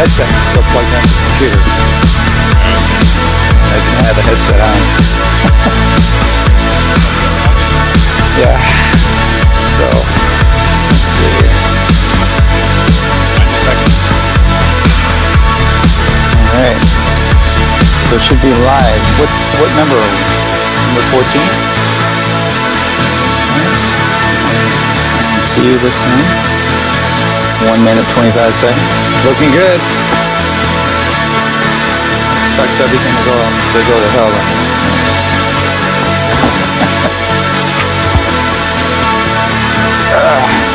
headset is still plugged into the computer. I didn't have the headset on. Yeah. So, let's see. Alright. So it should be live. What number are we? Number 14? Alright. See you this soon. 1 minute, 25 seconds. Looking good. Expect everything to go to hell on this.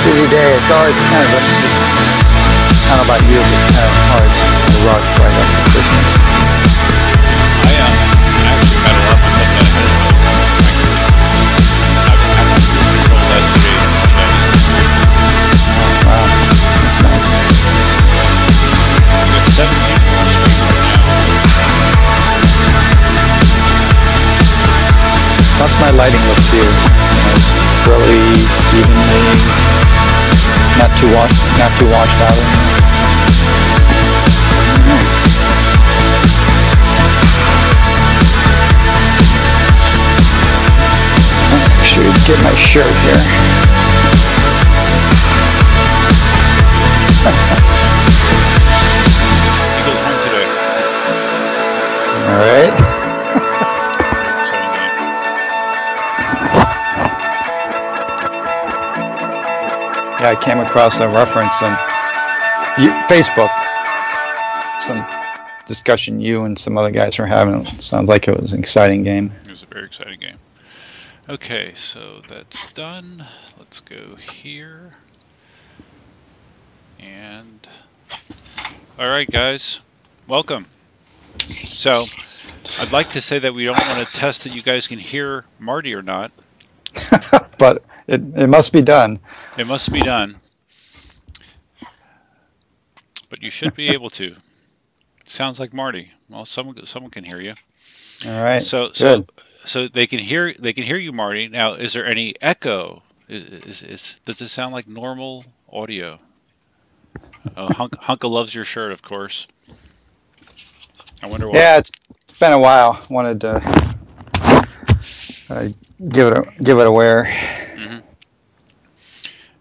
Busy day. It's always kind of I don't know about you, but it's kind of always a rush right up to Christmas. I actually got a lot of myself that I went through control yesterday. Wow, that's nice. We have 7 people on stream right now. How's my lighting look to you? Fairly evenly, not too washed out. Make sure you get my shirt here. Eagles won today. All right. Yeah, I came across a reference on Facebook. Some discussion you and some other guys were having. It sounds like it was an exciting game. It was a very exciting game. Okay, so that's done. Let's go here. And all right, guys, welcome. So I'd like to say that we don't want to test that you guys can hear Marty or not. But it must be done. It must be done. But you should be able to. Sounds like Marty. Well, someone can hear you. All right. So they can hear you, Marty. Now, is there any echo? Does it sound like normal audio? Hunka loves your shirt, of course. I wonder why. Yeah, it's been a while. Wanted to give it a wear. Mm-hmm.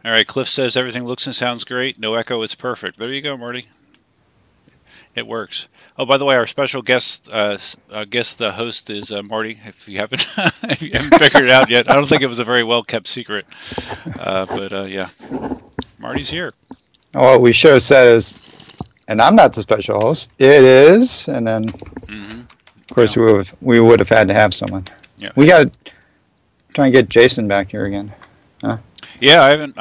All right, Cliff says everything looks and sounds great. No echo, it's perfect. There you go, Marty. It works. Oh, by the way, our special guest host is Marty. If you haven't figured it out yet, I don't think it was a very well kept secret. But yeah, Marty's here. What we should have said is, and I'm not the special host. It is, and then of course we would have had to have someone. Yeah. We got to try and get Jason back here again. Huh? Yeah, I haven't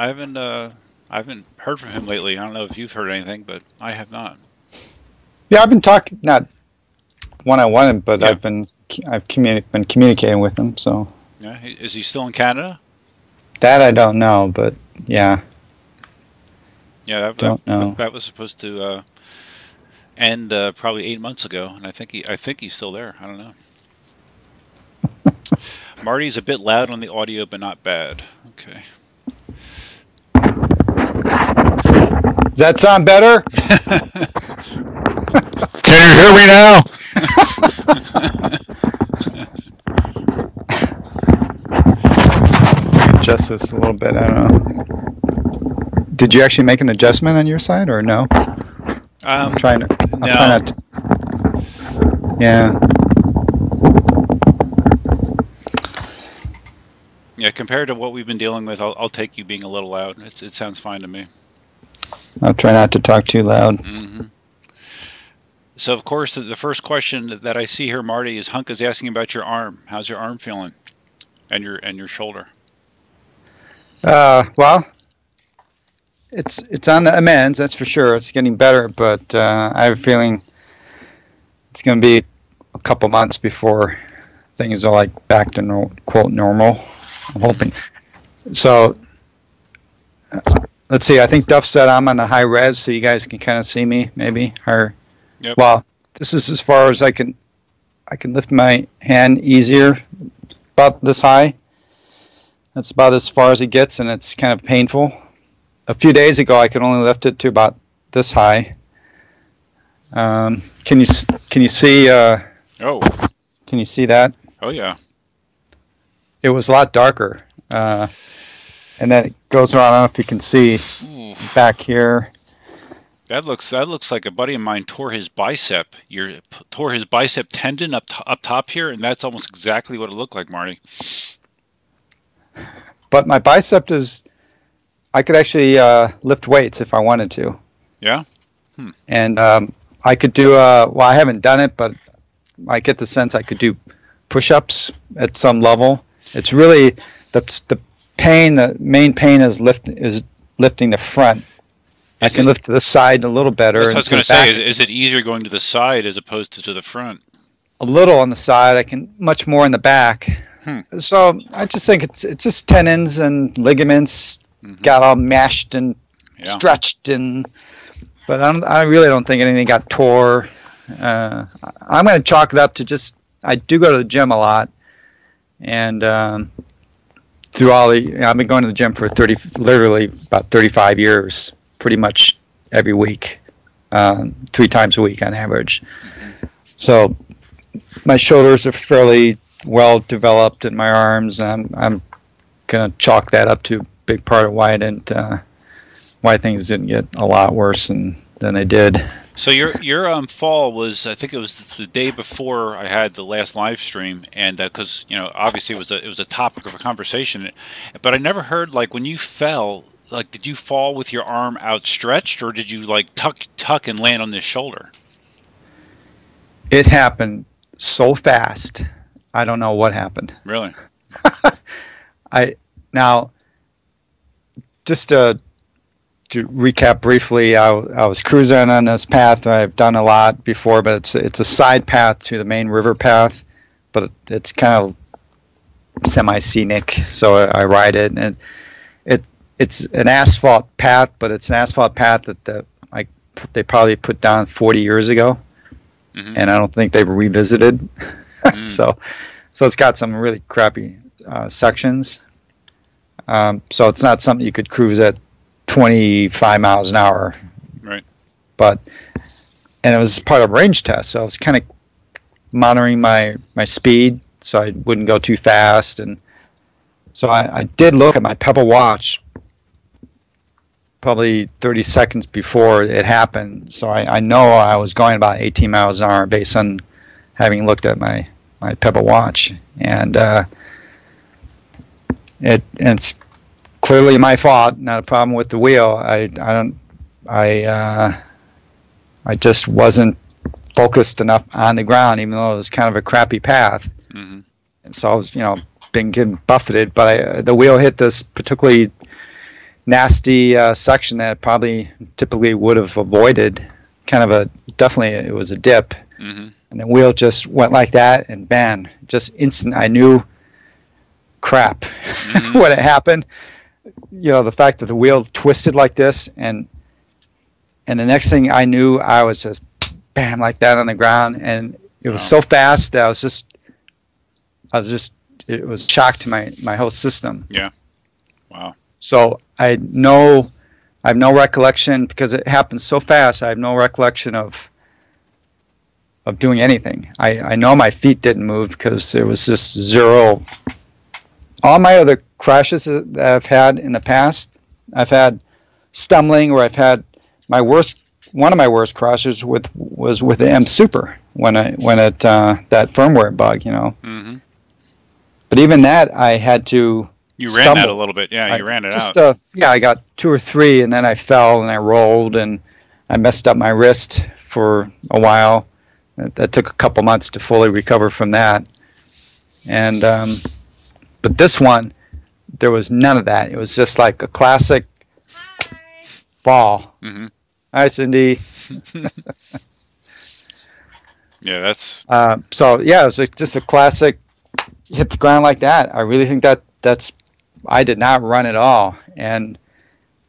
heard from him lately. I don't know if you've heard anything, but I have not. Yeah, I've been talking, not one-on-one, but yeah. I've been communicating with him. So. Yeah, is he still in Canada? That I don't know, but yeah. Yeah, don't know. That was supposed to end probably 8 months ago, and I think he's still there. I don't know. Marty's a bit loud on the audio, but not bad. Okay. Does that sound better? Can you hear me now? Adjust this a little bit. I don't know. Did you actually make an adjustment on your side, or no? I'm trying not to. Yeah. Yeah, compared to what we've been dealing with, I'll take you being a little loud. It sounds fine to me. I'll try not to talk too loud. Mm-hmm. So, of course, the first question that I see here, Marty, is Hunka's asking about your arm. How's your arm feeling, and your shoulder? Well, it's on the amends, that's for sure. It's getting better, but I have a feeling it's going to be a couple months before things are like back to quote normal. I'm hoping. So let's see. I think Duff said I'm on the high res, so you guys can kind of see me, maybe. Or, yep. Well, this is as far as I can lift my hand easier, about this high. That's about as far as it gets, and it's kind of painful. A few days ago, I could only lift it to about this high. Can you see? Oh. Can you see that? Oh yeah. It was a lot darker, and then it goes around. I don't know if you can see back here. That looks like a buddy of mine tore his bicep. Tore his bicep tendon up top here, and that's almost exactly what it looked like, Marty. But my bicep is, I could actually lift weights if I wanted to. Yeah. And I could do, well, I haven't done it, but I get the sense I could do push-ups at some level. It's really, the pain, the main pain is lifting the front. I can lift to the side a little better. That's what I was going to say. Is it easier going to the side as opposed to the front? A little on the side. I can much more in the back. So I just think it's just tendons and ligaments got all mashed and stretched, but I really don't think anything got tore. I'm going to chalk it up to just, I do go to the gym a lot, and through all I've been going to the gym for literally about 35 years, pretty much every week, 3 times a week on average. So my shoulders are fairly well developed in my arms, and I'm gonna chalk that up to a big part of why why things didn't get a lot worse than they did. So your fall was, I think it was the day before I had the last live stream, and because obviously it was a topic of a conversation, but I never heard, like, when you fell, like, did you fall with your arm outstretched, or did you like tuck and land on this shoulder? It happened so fast. I don't know what happened. Really? Now, just to recap briefly, I was cruising on this path I've done a lot before, but it's a side path to the main river path, but it's kind of semi-scenic, so I ride it, and it's an asphalt path, but it's an asphalt path that they probably put down 40 years ago, and I don't think they've revisited. So it's got some really crappy sections. So it's not something you could cruise at 25 miles an hour. Right. And it was part of a range test, so I was kind of monitoring my speed so I wouldn't go too fast. And so I did look at my Pebble watch probably 30 seconds before it happened. So I know I was going about 18 miles an hour based on having looked at my Pebble watch. And it's clearly my fault, not a problem with the wheel. I just wasn't focused enough on the ground, even though it was kind of a crappy path. And so I was, been getting buffeted, but the wheel hit this particularly nasty section that it typically would have avoided. Definitely it was a dip. And the wheel just went like that, and bam, just instant. I knew crap when it happened. The fact that the wheel twisted like this, and the next thing I knew, I was just bam like that on the ground, and it was so fast that it was shock to my whole system. Yeah. Wow. So I have no recollection, because it happened so fast. I have no recollection of doing anything. I know my feet didn't move because there was just zero. All my other crashes that I've had in the past, I've had stumbling, or I've had one of my worst crashes was with the M Super when that firmware bug, But even that, I had to. You ran that a little bit, yeah. You ran it out. I got 2 or 3, and then I fell and I rolled, and I messed up my wrist for a while. That took a couple months to fully recover from that. And but this one, there was none of that. It was just like a classic fall. Hi, Cindy. Yeah, that's. So yeah, it was just a classic hit the ground like that. I really think that's. I did not run at all, and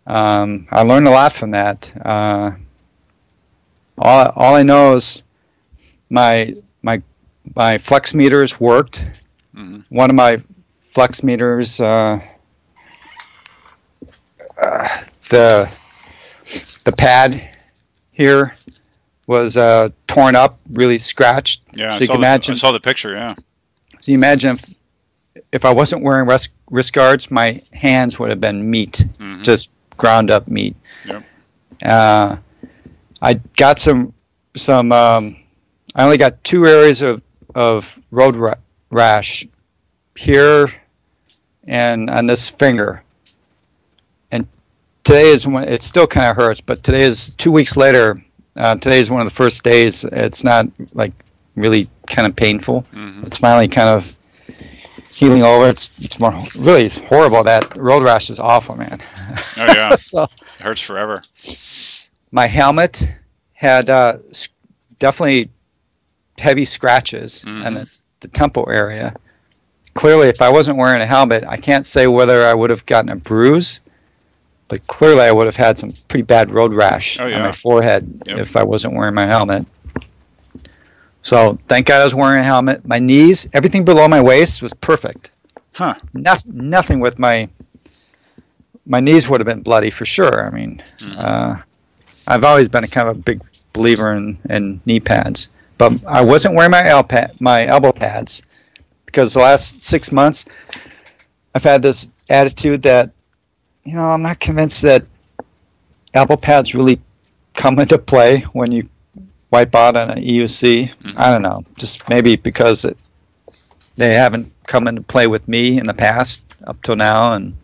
I learned a lot from that. All I know is my flex meters worked. One of my flex meters, the pad here was torn up, really scratched. Yeah, so you can imagine. I saw the picture. Yeah. So you imagine if I wasn't wearing wrist guards, my hands would have been meat, just ground up meat. Yep. I got some. I only got 2 areas of road rash here and on this finger. And today is when it still kind of hurts, but today is 2 weeks later. Today is one of the first days. It's not like really kind of painful. It's finally kind of healing over. It's more really horrible. That road rash is awful, man. Oh yeah. So it hurts forever. My helmet had definitely heavy scratches in the temple area. Clearly, if I wasn't wearing a helmet, I can't say whether I would have gotten a bruise, but clearly I would have had some pretty bad road rash on my forehead if I wasn't wearing my helmet. So thank God I was wearing a helmet. My knees, everything below my waist was perfect. Huh. Nothing with my knees would have been bloody for sure. I mean, I've always been a kind of a big believer in knee pads, but I wasn't wearing my elbow pads because the last 6 months I've had this attitude that, I'm not convinced that elbow pads really come into play when you wipe out on an EUC. I don't know, just maybe because they haven't come into play with me in the past up till now, and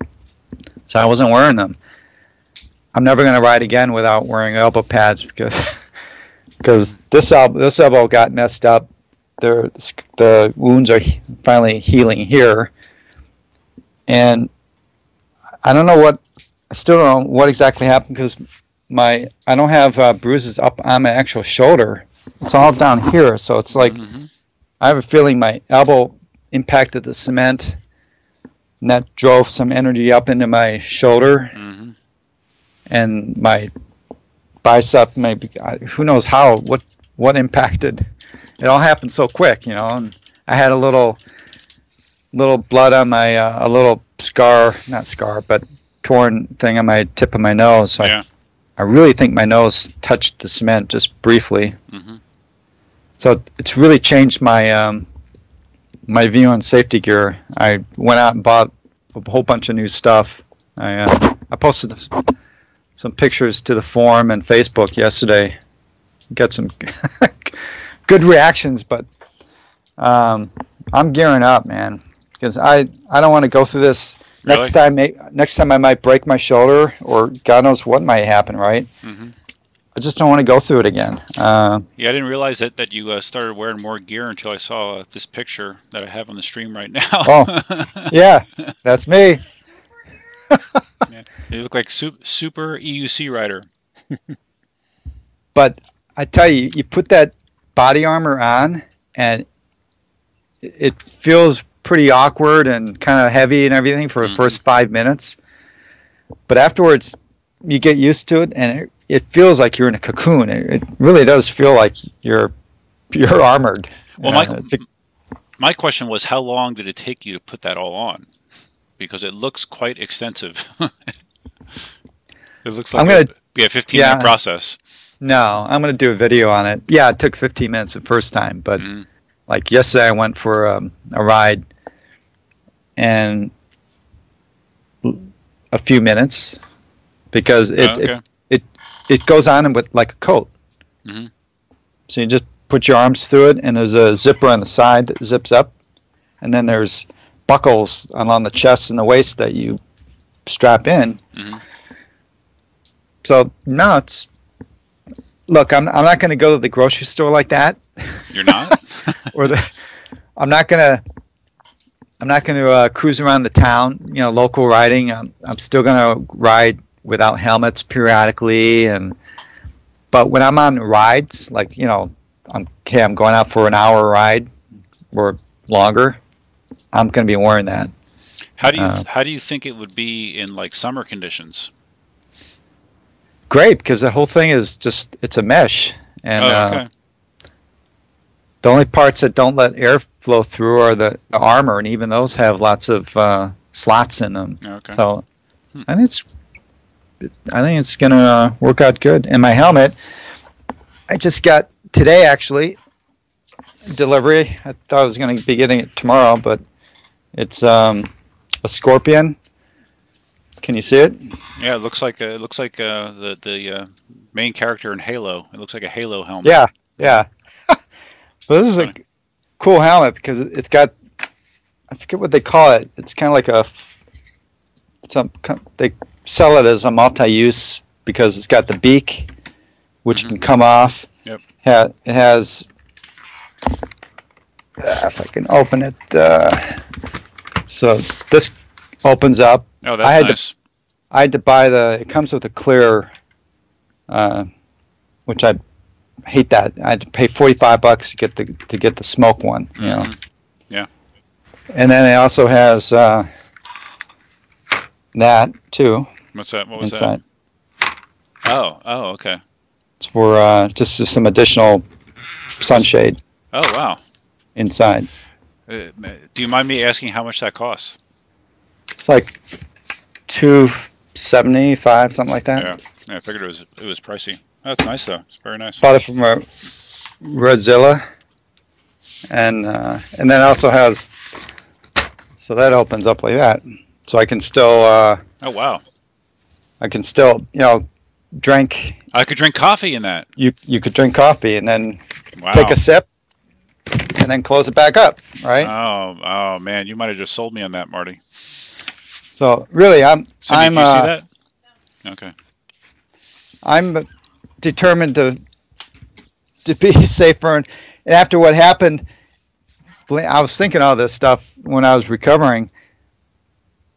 so I wasn't wearing them. I'm never going to ride again without wearing elbow pads because this elbow got messed up. The wounds are finally healing here, and I still don't know what exactly happened because I don't have bruises up on my actual shoulder. It's all down here, so it's like I have a feeling my elbow impacted the cement, and that drove some energy up into my shoulder, and my bicep. Maybe who knows what impacted. It all happened so quick, And I had a little blood on my a little not scar, but torn thing on my tip of my nose. So I really think my nose touched the cement just briefly. So it's really changed my my view on safety gear. I went out and bought a whole bunch of new stuff. I posted some pictures to the forum and Facebook yesterday. Got some good reactions, but I'm gearing up, man, because I don't want to go through this. Really? Next time I might break my shoulder, or God knows what might happen, right? I just don't want to go through it again. I didn't realize that you started wearing more gear until I saw this picture that I have on the stream right now. Oh, yeah, that's me. You look like super EUC rider. But I tell you, you put that body armor on, and it feels pretty awkward and kind of heavy and everything for the first 5 minutes. But afterwards, you get used to it, and it feels like you're in a cocoon. It really does feel like you're armored. Well, my question was, how long did it take you to put that all on? Because it looks quite extensive. It looks like a 15-minute process. No, I'm going to do a video on it. Yeah, it took 15 minutes the first time, but like yesterday I went for a ride, and a few minutes because it goes on with like a coat. So you just put your arms through it, and there's a zipper on the side that zips up, and then there's buckles along the chest and the waist that you strap in. So no, look, I'm not going to go to the grocery store like that. You're not? I'm not going to cruise around the town, local riding. I'm still going to ride without helmets periodically, but when I'm on rides, like I'm going out for an hour ride or longer, I'm going to be wearing that. How do you think it would be in like summer conditions? Great, because the whole thing is it's a mesh, and the only parts that don't let air flow through are the armor, and even those have lots of slots in them. So I think it's gonna work out good. And my helmet, I just got today actually delivery. I thought I was going to be getting it tomorrow, but it's a Scorpion. Can you see it? Yeah, it looks like the main character in Halo. It looks like a Halo helmet. Yeah, yeah. Well, this is a cool helmet because it's got, I forget what they call it. It's kind of like they sell it as a multi-use because it's got the beak, which can come off. Yep. It has, if I can open it, so this opens up. Oh, that's nice. I had to buy it comes with a clear, which I hate that. I had to pay $45 to get the smoke one, you know. Yeah. And then it also has that too. What's that? What was inside. that? Oh, okay. It's for just some additional sunshade. Oh, wow. Inside. Do you mind me asking how much that costs? It's like $275, something like that. Yeah, I figured it was pricey. That's nice though. It's very nice. Bought it from Redzilla, and then it also has, so that opens up like that, so I can still. Oh wow. I can still, drink. I could drink coffee in that. You could drink coffee and then take a sip, and then close it back up, right? Oh man, you might have just sold me on that, Marty. So really, Cindy, did you see that? Okay. I'm determined to be safer, and after what happened, I was thinking all this stuff when I was recovering.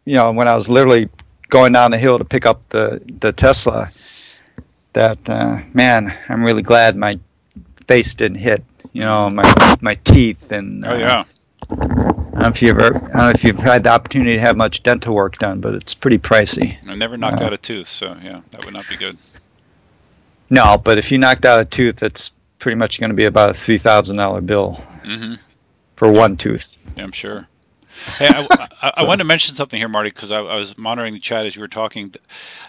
When I was literally going down the hill to pick up the Tesla. That man, I'm really glad my face didn't hit. My teeth and. Oh yeah. I don't know if you've had the opportunity to have much dental work done, but it's pretty pricey. I never knocked out a tooth, so yeah, that would not be good. No, but if you knocked out a tooth, it's pretty much going to be about a $3,000 bill for one tooth. Yeah, I'm sure. Hey, I wanted to mention something here, Marty, because I was monitoring the chat as you were talking.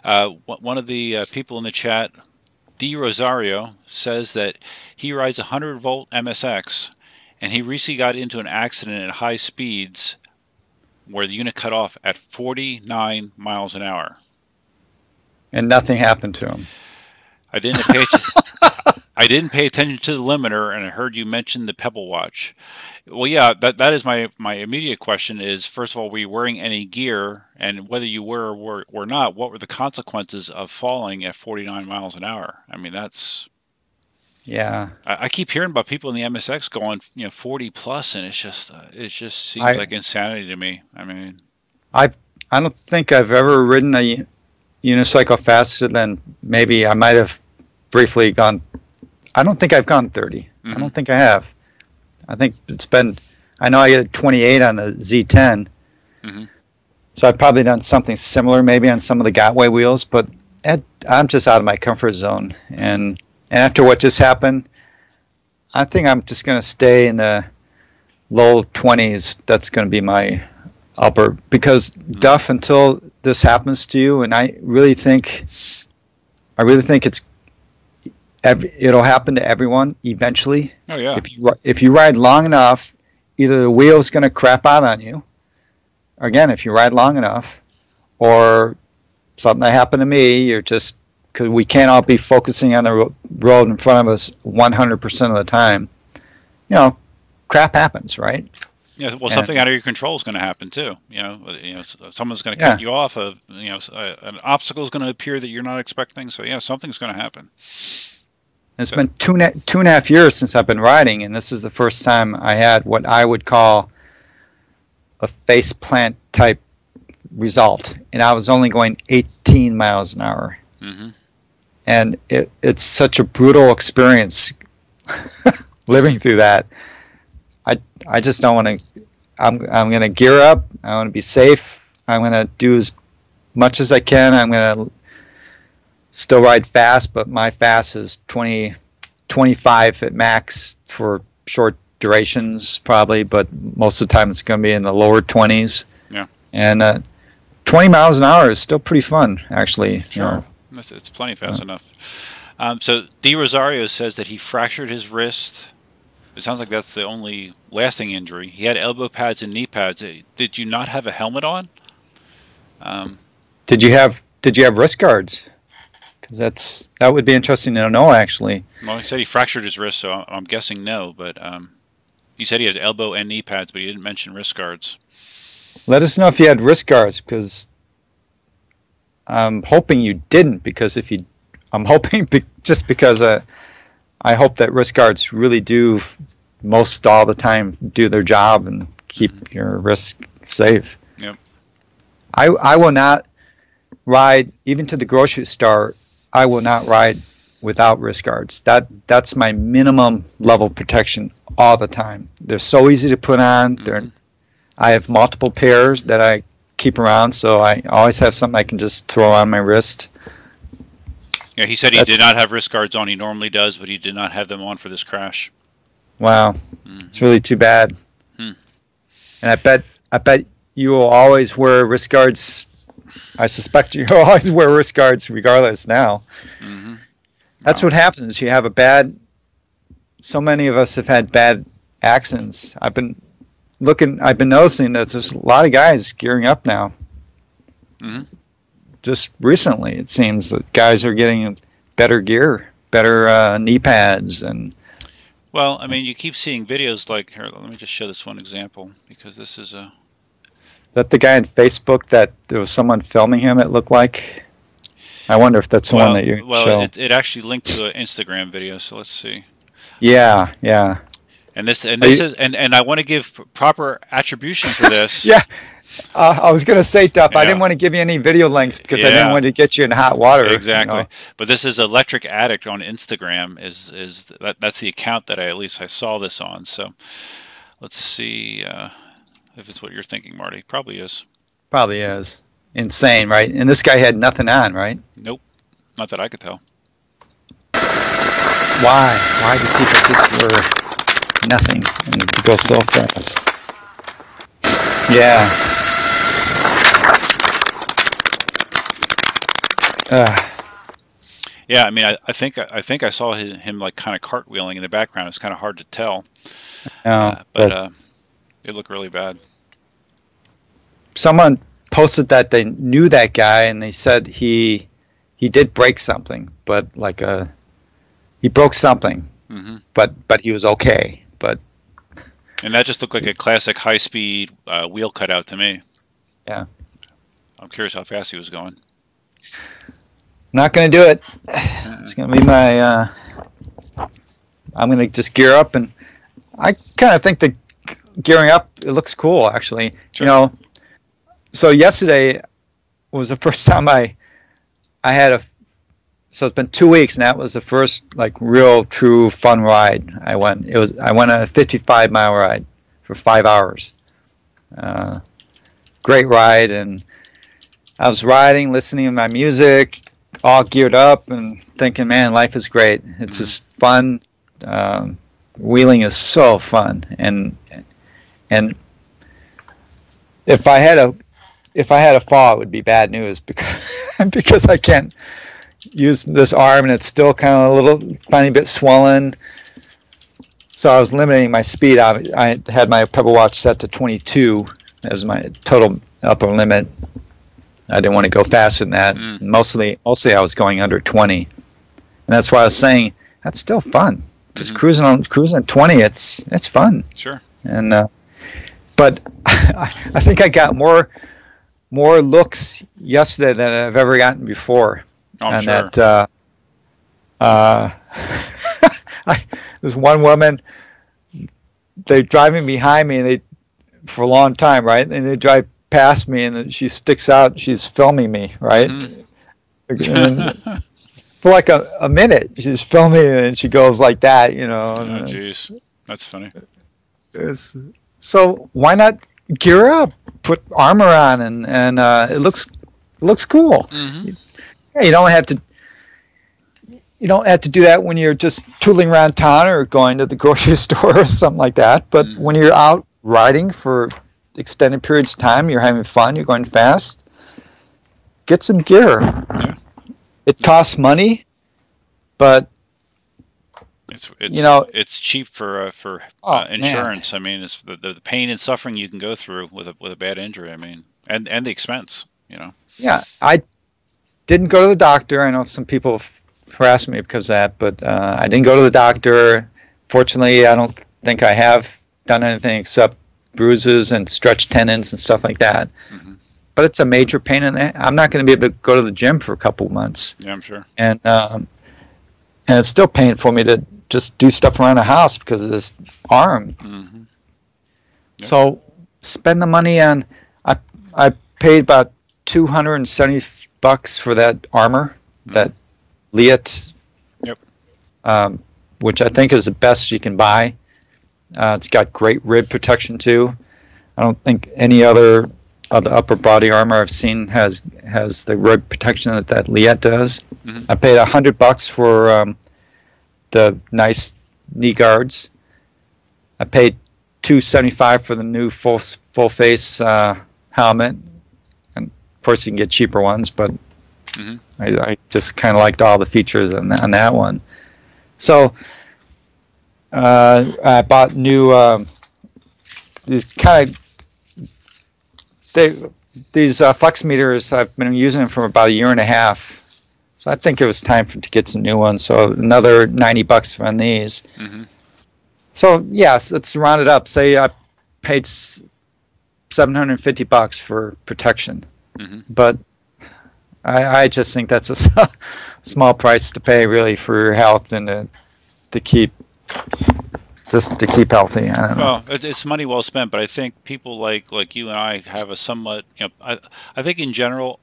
One of the people in the chat, D. Rosario, says that he rides a 100-volt MSX, and he recently got into an accident at high speeds where the unit cut off at 49 miles an hour. And nothing happened to him. I didn't pay attention to the limiter, and I heard you mention the Pebble Watch. Well, yeah, that is my immediate question is, first of all, were you wearing any gear? And whether you were or were not, what were the consequences of falling at 49 miles an hour? I mean, that's... Yeah. I keep hearing about people in the MSX going, 40 plus, and it just seems like insanity to me. I mean... I don't think I've ever ridden a unicycle faster than maybe I might have briefly gone. I don't think I've gone 30. I don't think I have. I think it's been, I know I get 28 on the Z10. So I've probably done something similar maybe on some of the Gotway wheels, but I'm just out of my comfort zone. And after what just happened, I think I'm just going to stay in the low 20s. That's going to be my upper, because Duff, until this happens to you, and I really think it'll happen to everyone eventually. Oh yeah. If you ride long enough, either the wheel's going to crap out on you. Again, if you ride long enough, or something that happened to me, you're just, because we can't all be focusing on the road in front of us 100% of the time. Crap happens, right? Yeah, well, something out of your control is going to happen too. Someone's going to cut you off. An obstacle is going to appear that you're not expecting. So yeah, something's going to happen. It's been two and a half years since I've been riding, and this is the first time I had what I would call a face plant type result, and I was only going 18 miles an hour. And it's such a brutal experience living through that. I just don't want to. I'm going to gear up. I want to be safe. I'm going to do as much as I can. I'm going to still ride fast, but my fast is 25 at max for short durations probably, but most of the time it's going to be in the lower 20s. Yeah. And 20 miles an hour is still pretty fun, actually. Sure. It's plenty fast enough. So D. Rosario says that he fractured his wrist. It sounds like that's the only lasting injury. He had elbow pads and knee pads. Did you not have a helmet on? Did you have wrist guards? Because that would be interesting to know, actually. Well, he said he fractured his wrist, so I'm guessing no. But he said he has elbow and knee pads, but he didn't mention wrist guards. Let us know if you had wrist guards, because I'm hoping you didn't. Because I'm hoping just because I hope that wrist guards really do most all the time do their job and keep your wrist safe. Yep. I will not ride even to the grocery store. I will not ride without wrist guards. That's my minimum level of protection all the time. They're so easy to put on. I have multiple pairs that I keep around, so I always have something I can just throw on my wrist. Yeah, he said he did not have wrist guards on. He normally does, but he did not have them on for this crash. Wow, it's really too bad. And I bet you will always wear wrist guards. I suspect you always wear wrist guards regardless now. That's what happens. You have so many of us have had bad accidents. I've been noticing that there's a lot of guys gearing up now. Just recently, it seems that guys are getting better gear, better knee pads, and. Well, I mean, you keep seeing videos like here. Let me just show this one example, because this is a. That the guy on Facebook that there was someone filming him, it looked like. I wonder if that's the one that you show. Well, it actually linked to an Instagram video, so let's see. Yeah. And this is I want to give proper attribution for this. Yeah. I was going to say, Duff, I didn't want to give you any video links because I didn't want to get you in hot water. Exactly. You know? But this is Electric Addict on Instagram. That's the account that I saw this on. So let's see if it's what you're thinking, Marty. Probably is. Probably is. Insane, right? And this guy had nothing on, right? Nope. Not that I could tell. Why? Why do people just wear nothing and go so fast? Yeah. Yeah, I mean, I think I saw him like kind of cartwheeling in the background. It's kind of hard to tell, but it looked really bad. Someone posted that they knew that guy, and they said he did break something, but he broke something, but he was okay. And that just looked like a classic high-speed wheel cutout to me. Yeah, I'm curious how fast he was going. Not going to do it. It's going to be my. I'm going to just gear up, and I kind of think that gearing up, it looks cool, actually. Sure. You know, so yesterday was the first time I had so it's been 2 weeks, and that was the first real true fun ride I went. I went on a 55-mile ride for 5 hours. Great ride, and I was riding, listening to my music, all geared up, and thinking, man, life is great. It's just fun. Wheeling is so fun, and if I had a fall, it would be bad news because I can't use this arm, and it's still kind of a little tiny bit swollen. So I was limiting my speed. I had my Pebble Watch set to 22 as my total upper limit. I didn't want to go faster than that. Mostly I was going under 20, and that's why I was saying that's still fun. Just cruising at 20, it's fun. Sure. And but I think I got more looks yesterday than I've ever gotten before. I'm and sure. There's one woman. They're driving behind me, and for a long time, right? And they drive past me, and she sticks out. She's filming me, right? And for like a minute, she's filming, and she goes like that, you know. Oh, jeez, that's funny. So why not gear up, put armor on, and it looks cool. Yeah, you don't have to do that when you're just tooling around town or going to the grocery store or something like that. But when you're out riding for extended periods of time, you're having fun, you're going fast, get some gear. Yeah. It costs money, but It's it's cheap for insurance. Man. I mean, it's the pain and suffering you can go through with a bad injury. I mean, and the expense. Yeah, I didn't go to the doctor. I know some people harassed me because of that, but I didn't go to the doctor. Fortunately, I don't think I have done anything except bruises and stretched tendons and stuff like that. Mm-hmm. But it's a major pain in the. I'm not going to be able to go to the gym for a couple of months. Yeah, I'm sure. And it's still painful for me to just do stuff around the house because of this arm. Mm-hmm. Yep. So spend the money on. I paid about $270 for that armor, that Liat, which I think is the best you can buy. It's got great rib protection too. I don't think any other of the upper body armor I've seen has the rib protection that Liat does. Mm-hmm. I paid $100 for the nice knee guards. I paid $275 for the new full face helmet. And of course, you can get cheaper ones, but I just kind of liked all the features on that one. So I bought new these flex meters. I've been using them for about a year and a half. So I think it was time to get some new ones. So another $90 on these. Mm-hmm. So yes, let's round it up. Say I paid $750 for protection, but I just think that's a small price to pay really for your health and to keep healthy. I don't know. Well, it's money well spent, but I think people like you and I have a somewhat, I think in general,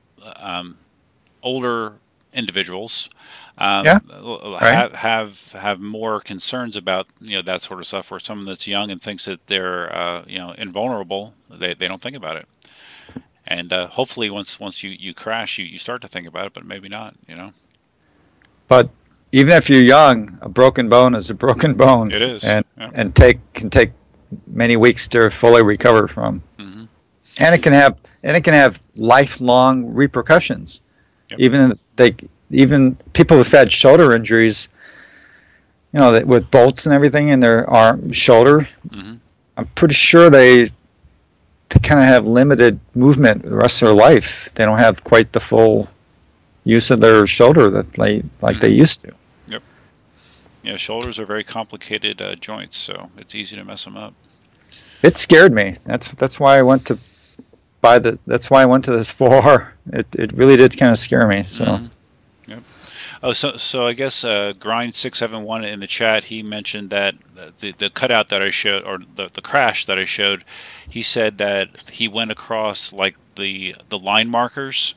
older individuals have more concerns about that sort of stuff. Where someone that's young and thinks that they're invulnerable, they don't think about it. And hopefully, once you crash, you start to think about it, but maybe not. But even if you're young, a broken bone is a broken bone. It is, and can take many weeks to fully recover from. Mm-hmm. And it can have lifelong repercussions. Yep. Even people who've had shoulder injuries, with bolts and everything in their shoulder, I'm pretty sure they kind of have limited movement the rest of their life. They don't have quite the full use of their shoulder that they used to. Yep. Yeah, shoulders are very complicated joints, so it's easy to mess them up. It scared me. That's why I went to That's why I went to this 4R. It really did kind of scare me. So. Mm-hmm. Yep. Oh, so I guess Grind671 in the chat, he mentioned that the cutout that I showed, or the crash that I showed, he said that he went across like the line markers.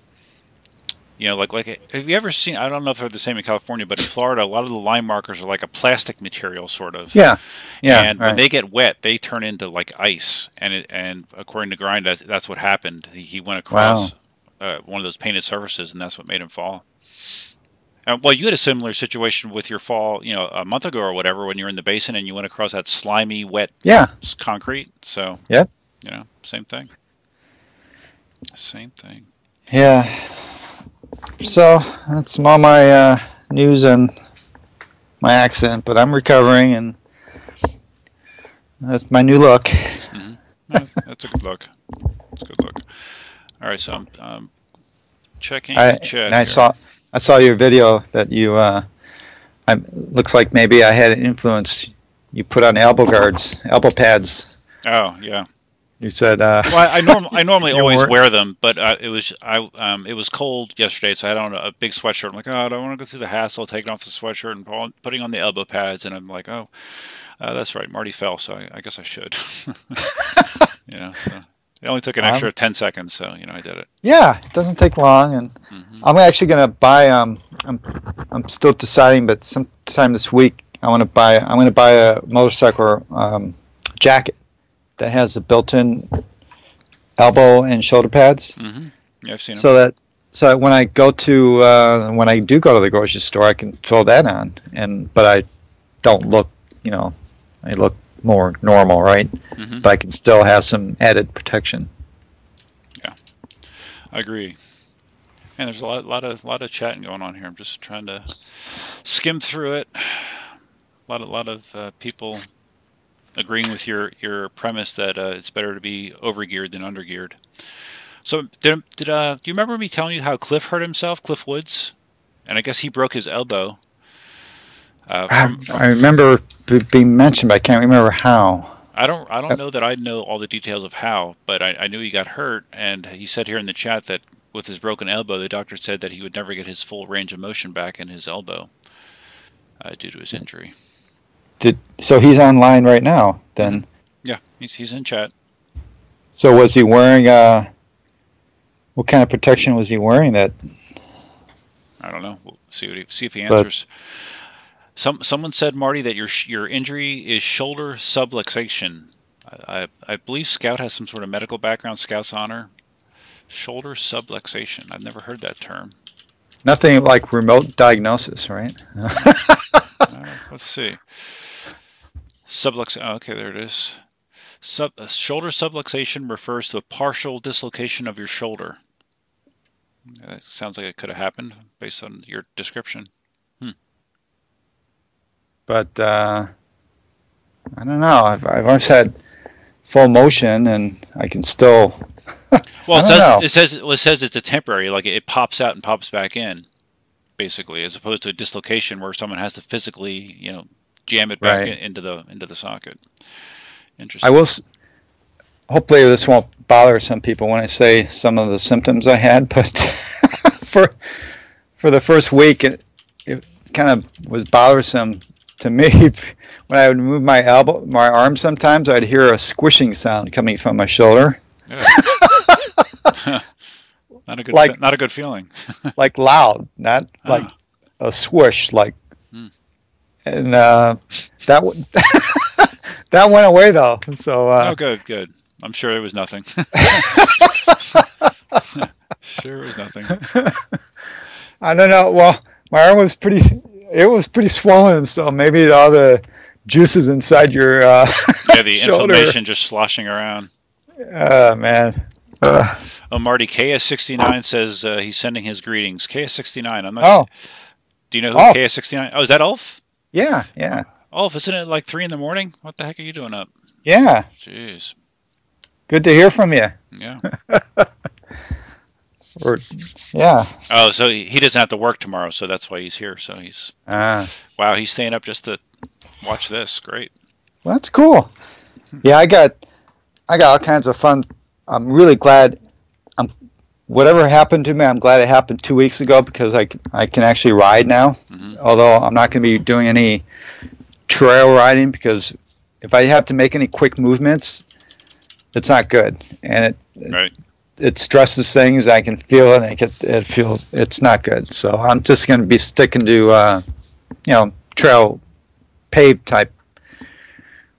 Like have you ever seen? I don't know if they're the same in California, but in Florida, a lot of the line markers are like a plastic material, sort of. Yeah. And when they get wet, they turn into like ice. And according to Grind, that's what happened. He went across one of those painted surfaces, and that's what made him fall. Well, you had a similar situation with your fall, a month ago or whatever, when you were in the basin and you went across that slimy, wet concrete. So, same thing. Same thing. Yeah. So that's all my news and my accident, but I'm recovering, and that's my new look. Mm-hmm. That's a good look. That's a good look. All right, so I'm checking the chat. And I saw your video that you. Looks like maybe I had an influence. You put on elbow pads. Oh yeah. You said. Well, I normally always wear them, but it was cold yesterday, so I had on a big sweatshirt. I'm like, I don't want to go through the hassle of taking off the sweatshirt and putting on the elbow pads, and I'm like, that's right, Marty fell, so I guess I should. So. It only took an extra 10 seconds, so I did it. Yeah, it doesn't take long, and I'm actually gonna buy. I'm still deciding, but sometime this week I'm gonna buy a motorcycle jacket that has a built-in elbow and shoulder pads. Mm-hmm. Yeah, I've seen them. So that when I do go to the grocery store, I can throw that on, but I don't look. I look more normal, right? Mm-hmm. But I can still have some added protection. Yeah, I agree. And there's a lot of chatting going on here. I'm just trying to skim through it. A lot of people agreeing with your premise that it's better to be overgeared than undergeared. So do you remember me telling you how Cliff hurt himself? Cliff Woods, and I guess he broke his elbow. I remember being mentioned, but I can't remember how. I don't know that I know all the details of how, but I knew he got hurt, and he said here in the chat that with his broken elbow, the doctor said that he would never get his full range of motion back in his elbow due to his injury. So he's online right now, then? Yeah, he's in chat. So was he wearing what kind of protection was he wearing? That I don't know. We'll see if he answers. Someone said, Marty, that your injury is shoulder subluxation. I believe Scout has some sort of medical background. Scout's honor. Shoulder subluxation. I've never heard that term. Nothing like remote diagnosis, right? Let's see. Subluxation. Oh, okay, there it is. Shoulder subluxation refers to a partial dislocation of your shoulder. That sounds like it could have happened based on your description. But I don't know. I've always had full motion, and I can still. Well, it says it's a temporary. Like it pops out and pops back in, basically, as opposed to a dislocation where someone has to physically, jam it back into the socket. Interesting. I will. Hopefully, this won't bother some people when I say some of the symptoms I had, but for the first week, it kind of was bothersome to me. When I would move my arm, sometimes I'd hear a squishing sound coming from my shoulder. Yeah. Not a good feeling. Like loud, not like a swoosh, like. And that that went away though. So. Good. I'm sure it was nothing. Sure, it was nothing. I don't know. Well, my arm was pretty swollen, so maybe all the juices inside your the shoulder. Inflammation just sloshing around. Man. Oh, Marty, KS69 says he's sending his greetings. KS69, I'm not. Do you know who KS69? Oh, is that Ulf? Yeah. Ulf, isn't it like 3 a.m? What the heck are you doing up? Yeah. Jeez. Good to hear from you. Yeah. Yeah. Oh, so he doesn't have to work tomorrow, so that's why he's here. So he's wow, he's staying up just to watch this. Great. Well, that's cool. Yeah, I got all kinds of fun. I'm really glad. Whatever happened to me, I'm glad it happened 2 weeks ago because I can actually ride now. Mm-hmm. Although I'm not going to be doing any trail riding because if I have to make any quick movements, it's not good, and it stresses things. I can feel it, and it feels it's not good. So I'm just going to be sticking to trail paved type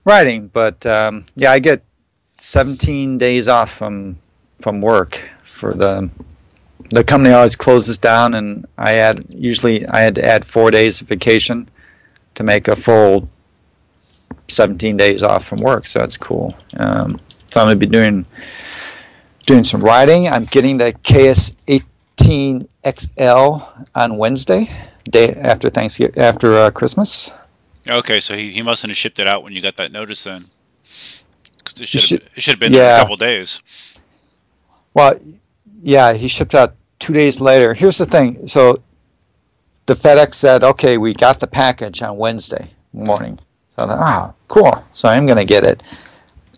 riding. But I get 17 days off from work for the company always closes down, and I had to add 4 days of vacation to make a full 17 days off from work. So that's cool. So I'm going to be doing some riding. I'm getting the KS18XL on Wednesday, day after Thanksgiving, after Christmas. Okay, so he mustn't have shipped it out when you got that notice then. Cause it should have been there in a couple days. Well, yeah, he shipped out 2 days later. Here's the thing. So the FedEx said, okay, we got the package on Wednesday morning. So I thought, cool. So I'm going to get it.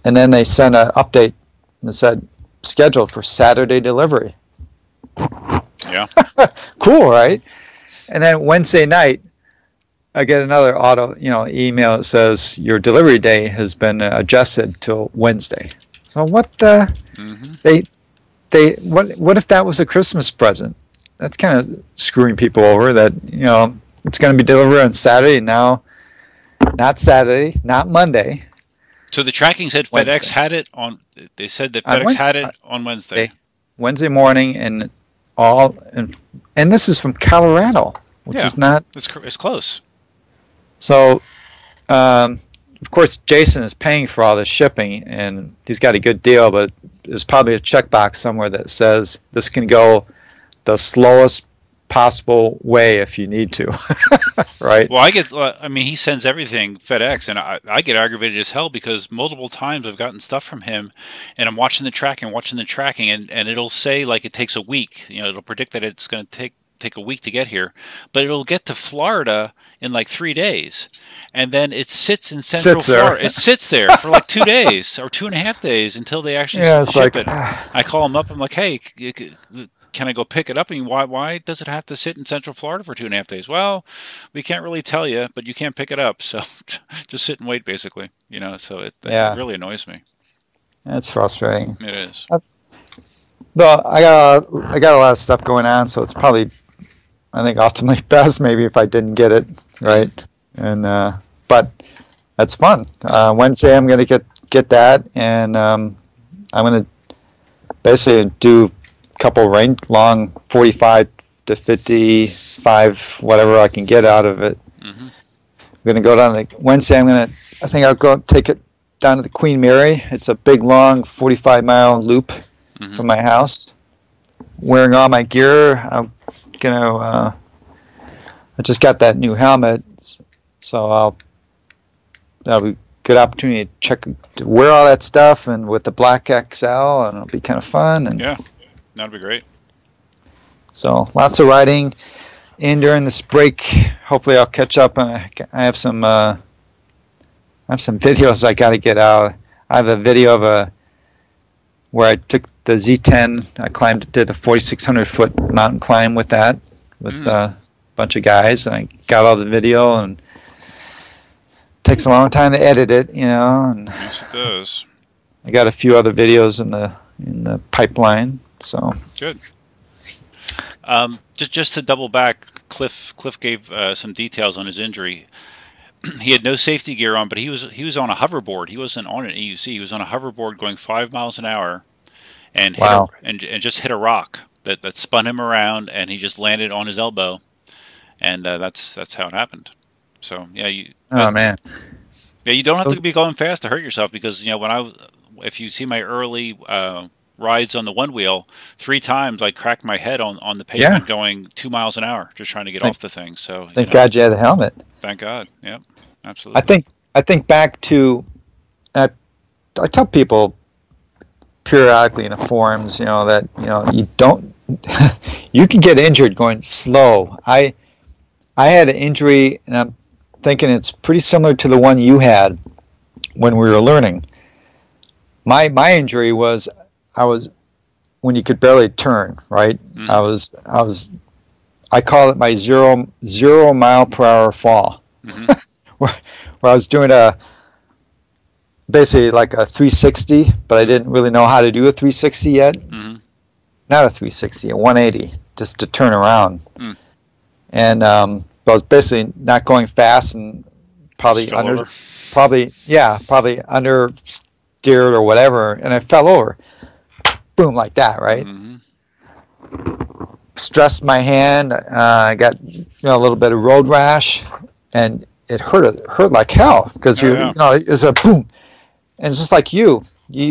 And then they sent an update that said, scheduled for Saturday delivery. Yeah. Cool, right? And then Wednesday night, I get another email that says your delivery day has been adjusted till Wednesday. So what the? Mm-hmm. What if that was a Christmas present? That's kind of screwing people over. That it's going to be delivered on Saturday now, not Saturday, not Monday. So the tracking said FedEx had it on. They said that FedEx had it on Wednesday. Wednesday morning, and this is from Colorado, which is not. It's close. So, of course, Jason is paying for all the shipping, and he's got a good deal. But there's probably a checkbox somewhere that says this can go the slowest possible way if you need to, right? Well, he sends everything FedEx, and I get aggravated as hell because multiple times I've gotten stuff from him, and I'm watching the tracking, and it'll say like it takes a week. It'll predict that it's going to take a week to get here, but it'll get to Florida in like 3 days, and then it sits in Central Florida. It sits there for like 2 days or 2.5 days until they actually ship it. I call them up. I'm like, hey, can I go pick it up? And why does it have to sit in Central Florida for 2.5 days? Well, we can't really tell you, but you can't pick it up. So just sit and wait, basically. So it really annoys me. It's frustrating. It is. Though I got a lot of stuff going on, so it's probably, I think, ultimately best maybe if I didn't get it, right? And but that's fun. Wednesday I'm going to get that, and I'm going to basically do couple long 45 to 55 whatever I can get out of it. I'm gonna go down Wednesday. I think I'll go take it down to the Queen Mary. It's a big long 45-mile loop from my house. Wearing all my gear. I'm gonna I just got that new helmet, so that'll be a good opportunity to wear all that stuff, and with the black XL, and it'll be kind of fun. And yeah, that'd be great. So lots of riding. And during this break, hopefully I'll catch up. And I have some videos I got to get out. I have a video of where I took the Z10. I did a 4,600 foot mountain climb with that, with a bunch of guys, and I got all the video. And it takes a long time to edit it, And yes, it does. I got a few other videos in the pipeline. So good. Just to double back, Cliff gave some details on his injury. He had no safety gear on, but he was on a hoverboard. He wasn't on an EUC. He was on a hoverboard going 5 miles an hour, and just hit a rock that spun him around, and he just landed on his elbow, and that's how it happened. So yeah, man, yeah, you don't have to be going fast to hurt yourself, because if you see my early rides on the OneWheel, 3 times I cracked my head on the pavement going 2 miles an hour just trying to get off the thing. So thank God you had the helmet. Thank God. Yep, absolutely. I think back to, I tell people periodically in the forums, that you don't you can get injured going slow. I had an injury, and I'm thinking it's pretty similar to the one you had when we were learning. My injury was, I was when you could barely turn, right? I call it my zero mile per hour fall, where I was doing basically like a 360, but I didn't really know how to do a 360 yet. Not a 360, a 180, just to turn around. And I was basically not going fast, and probably understeered or whatever, and I fell over. Boom, like that, right? Stressed my hand. I got a little bit of road rash, and it hurt like hell, because it's a boom, and it's just like you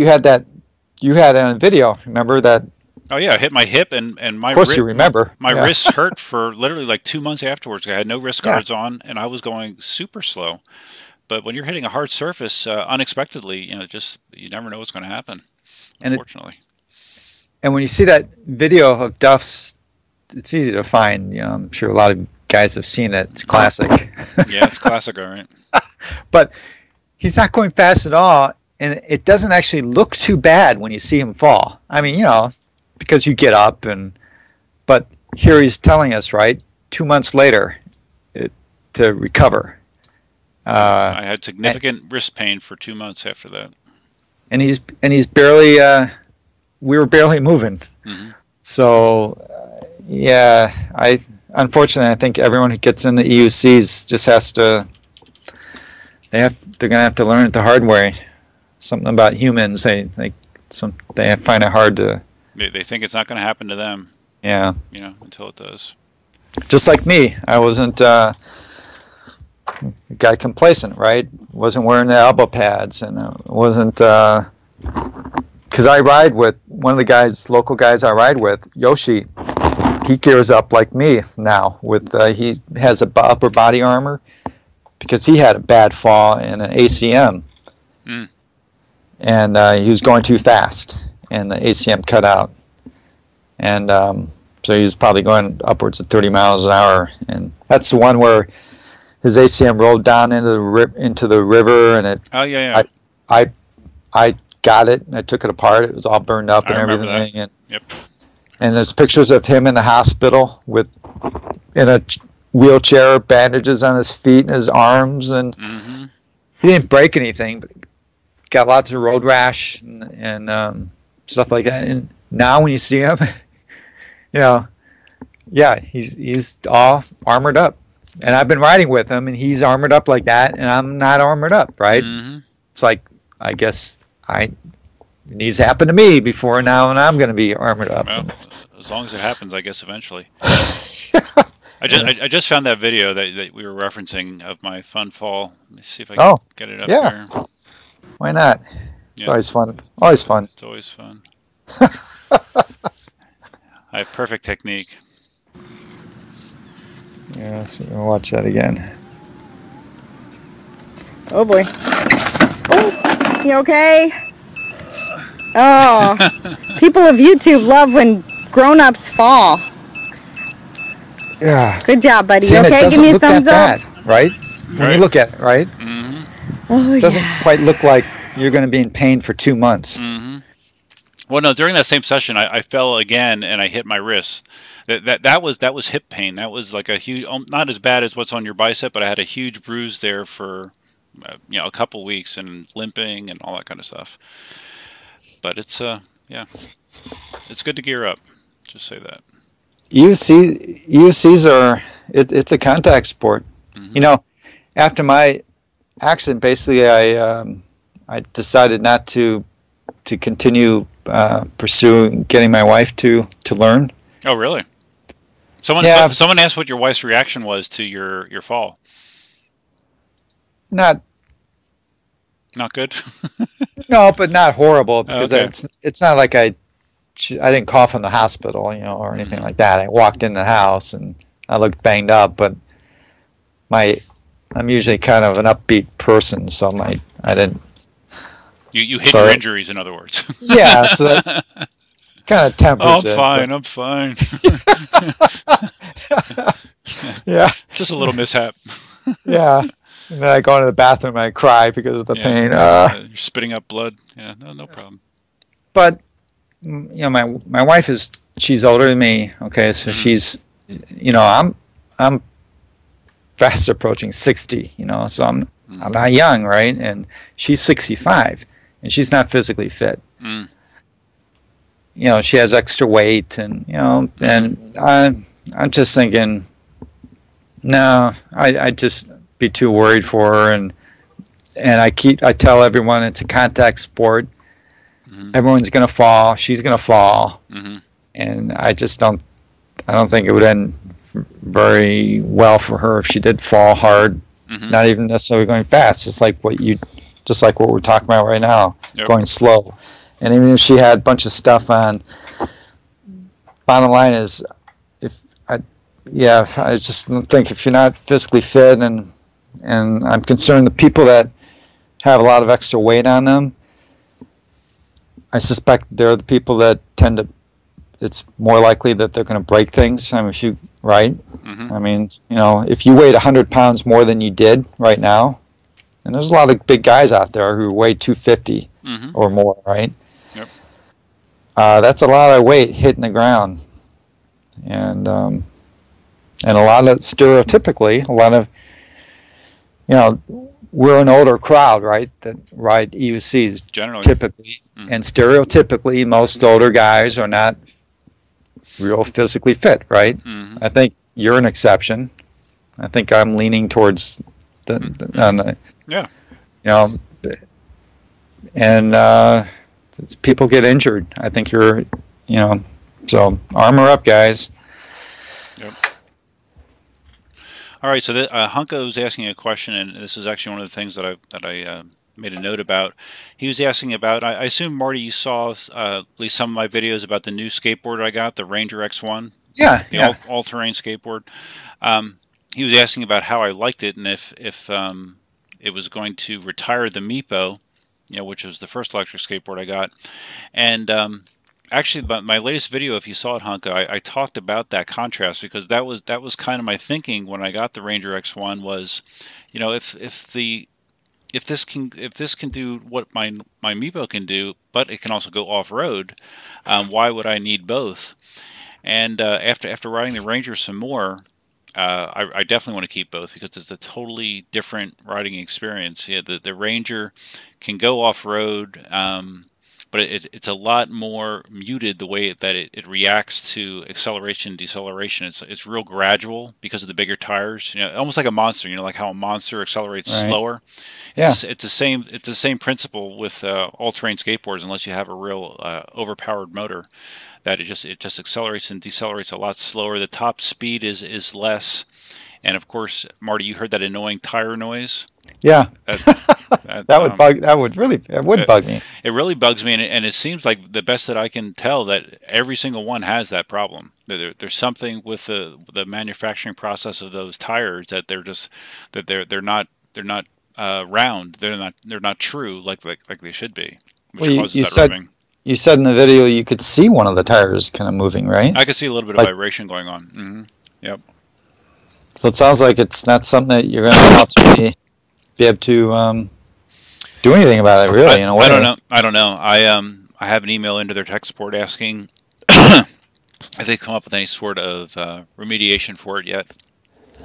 had on video. Remember that? Oh yeah, I hit my hip, and my of course you remember. My wrists hurt for literally like 2 months afterwards. I had no wrist guards on, and I was going super slow. But when you're hitting a hard surface unexpectedly, you never know what's going to happen. Unfortunately. And when you see that video of Duff's, it's easy to find. I'm sure a lot of guys have seen it. It's classic. Yeah, it's classic, all right. But he's not going fast at all, and it doesn't actually look too bad when you see him fall. I mean, because you get up, but here he's telling us, right, 2 months later to recover. I had significant wrist pain for 2 months after that. And he's barely. We were barely moving. So, unfortunately, I think everyone who gets into EUCs just has to. They're gonna have to learn it the hard way. Something about humans, they find it hard to. They think it's not going to happen to them. Yeah. Until it does. Just like me, I wasn't a guy complacent, right? Wasn't wearing the elbow pads, and wasn't. Because I ride with one of the local guys I ride with, Yoshi, he gears up like me now. With he has a upper body armor because he had a bad fall in an ACM, and he was going too fast, and the ACM cut out, and so he was probably going upwards of 30 miles an hour, and that's the one where his ACM rolled down into the river, and it. Oh yeah. I got it, and I took it apart. It was all burned up and everything. That. Yep. And there's pictures of him in the hospital in a wheelchair, bandages on his feet and his arms, and he didn't break anything, but got lots of road rash and stuff like that. And now when you see him, he's all armored up. And I've been riding with him, and he's armored up like that, and I'm not armored up, right? It's like, I guess it needs to happen to me before now, and I'm going to be armored up. Well, as long as it happens, I guess eventually. I just found that video that we were referencing of my fun fall. Let me see if I can get it up there. Why not? It's always fun. Always fun. It's always fun. I have perfect technique. Yeah, so we're going to watch that again. Oh boy. Oh, you okay? Oh, people of YouTube love when grown-ups fall. Yeah. Good job, buddy. See, okay? Give me a thumbs up. Bad, right? When you look at it, right? Oh, it doesn't quite look like you're going to be in pain for 2 months. Well, no, during that same session, I fell again and I hit my wrist. That was hip pain. That was like a huge, not as bad as what's on your bicep, but I had a huge bruise there for a couple weeks and limping and all that kind of stuff. But it's it's good to gear up. Just say that. UCs are it's a contact sport. After my accident, basically I decided not to continue pursuing getting my wife to learn. Oh, really? Someone asked what your wife's reaction was to your fall. Not good. No, but not horrible, because it's not like I didn't call from the hospital, or anything like that. I walked in the house and I looked banged up, but I'm usually kind of an upbeat person, so I didn't. You hid your injuries, in other words. Yeah, so that kind of tempers it. I'm fine. Yeah. Just a little mishap. Yeah. And then I go into the bathroom and I cry because of the pain. You're spitting up blood. Yeah, no problem. But my wife she's older than me. Okay, so she's, I'm fast approaching 60. So I'm not young, right? And she's 65, and she's not physically fit. She has extra weight, and and I'm just thinking, no, I'd just be too worried for her, and I tell everyone it's a contact sport. Everyone's gonna fall. She's gonna fall, and I don't think it would end very well for her if she did fall hard. Not even necessarily going fast, just like what we're talking about right now, going slow. And even if she had a bunch of stuff on, bottom line is, I just think if you're not physically fit, and I'm concerned the people that have a lot of extra weight on them, I suspect they're the people that it's more likely that they're going to break things. I mean, right? I mean, if you weighed 100 pounds more than you did right now, and there's a lot of big guys out there who weigh 250 or more, right? Yep. That's a lot of weight hitting the ground, and a lot of stereotypically, we're an older crowd, right? That ride EUCs generally, typically, and stereotypically, most older guys are not real physically fit, right? I think you're an exception. I think I'm leaning towards and people get injured. I think so armor up, guys. Yep. All right, so Hunko's asking a question, and this is actually one of the things that I made a note about. He was asking about, I assume, Marty, you saw at least some of my videos about the new skateboard I got, the Ranger X1, Yeah, the yeah. all-terrain skateboard. He was asking about how I liked it and if it was going to retire the Meepo, which was the first electric skateboard I got. And actually, my latest video, if you saw it, Hunka, I talked about that contrast because that was kind of my thinking when I got the Ranger X1 was, if this can do what my Meepo can do, but it can also go off road, why would I need both? And after riding the Ranger some more, I definitely want to keep both because it's a totally different riding experience. Yeah, the Ranger can go off road, but it's a lot more muted the way that it reacts to acceleration and deceleration. It's real gradual because of the bigger tires. Almost like a Monster. Like how a Monster accelerates Right. slower. Yeah. It's the same principle with all-terrain skateboards, unless you have a real overpowered motor. That it just accelerates and decelerates a lot slower. The top speed is less, and of course, Marty, you heard that annoying tire noise. Yeah. That would bug me. It really bugs me, and it seems like the best that I can tell that every single one has that problem. There's something with the manufacturing process of those tires that they're not round. They're not true like they should be, which causes that ribbing. You said in the video you could see one of the tires kind of moving, right? I could see a little bit of vibration going on. Mm-hmm. Yep. So it sounds like it's not something that you're going to ultimately be able to do anything about it, really, in a way. I don't know. I have an email into their tech support asking if they come up with any sort of remediation for it yet.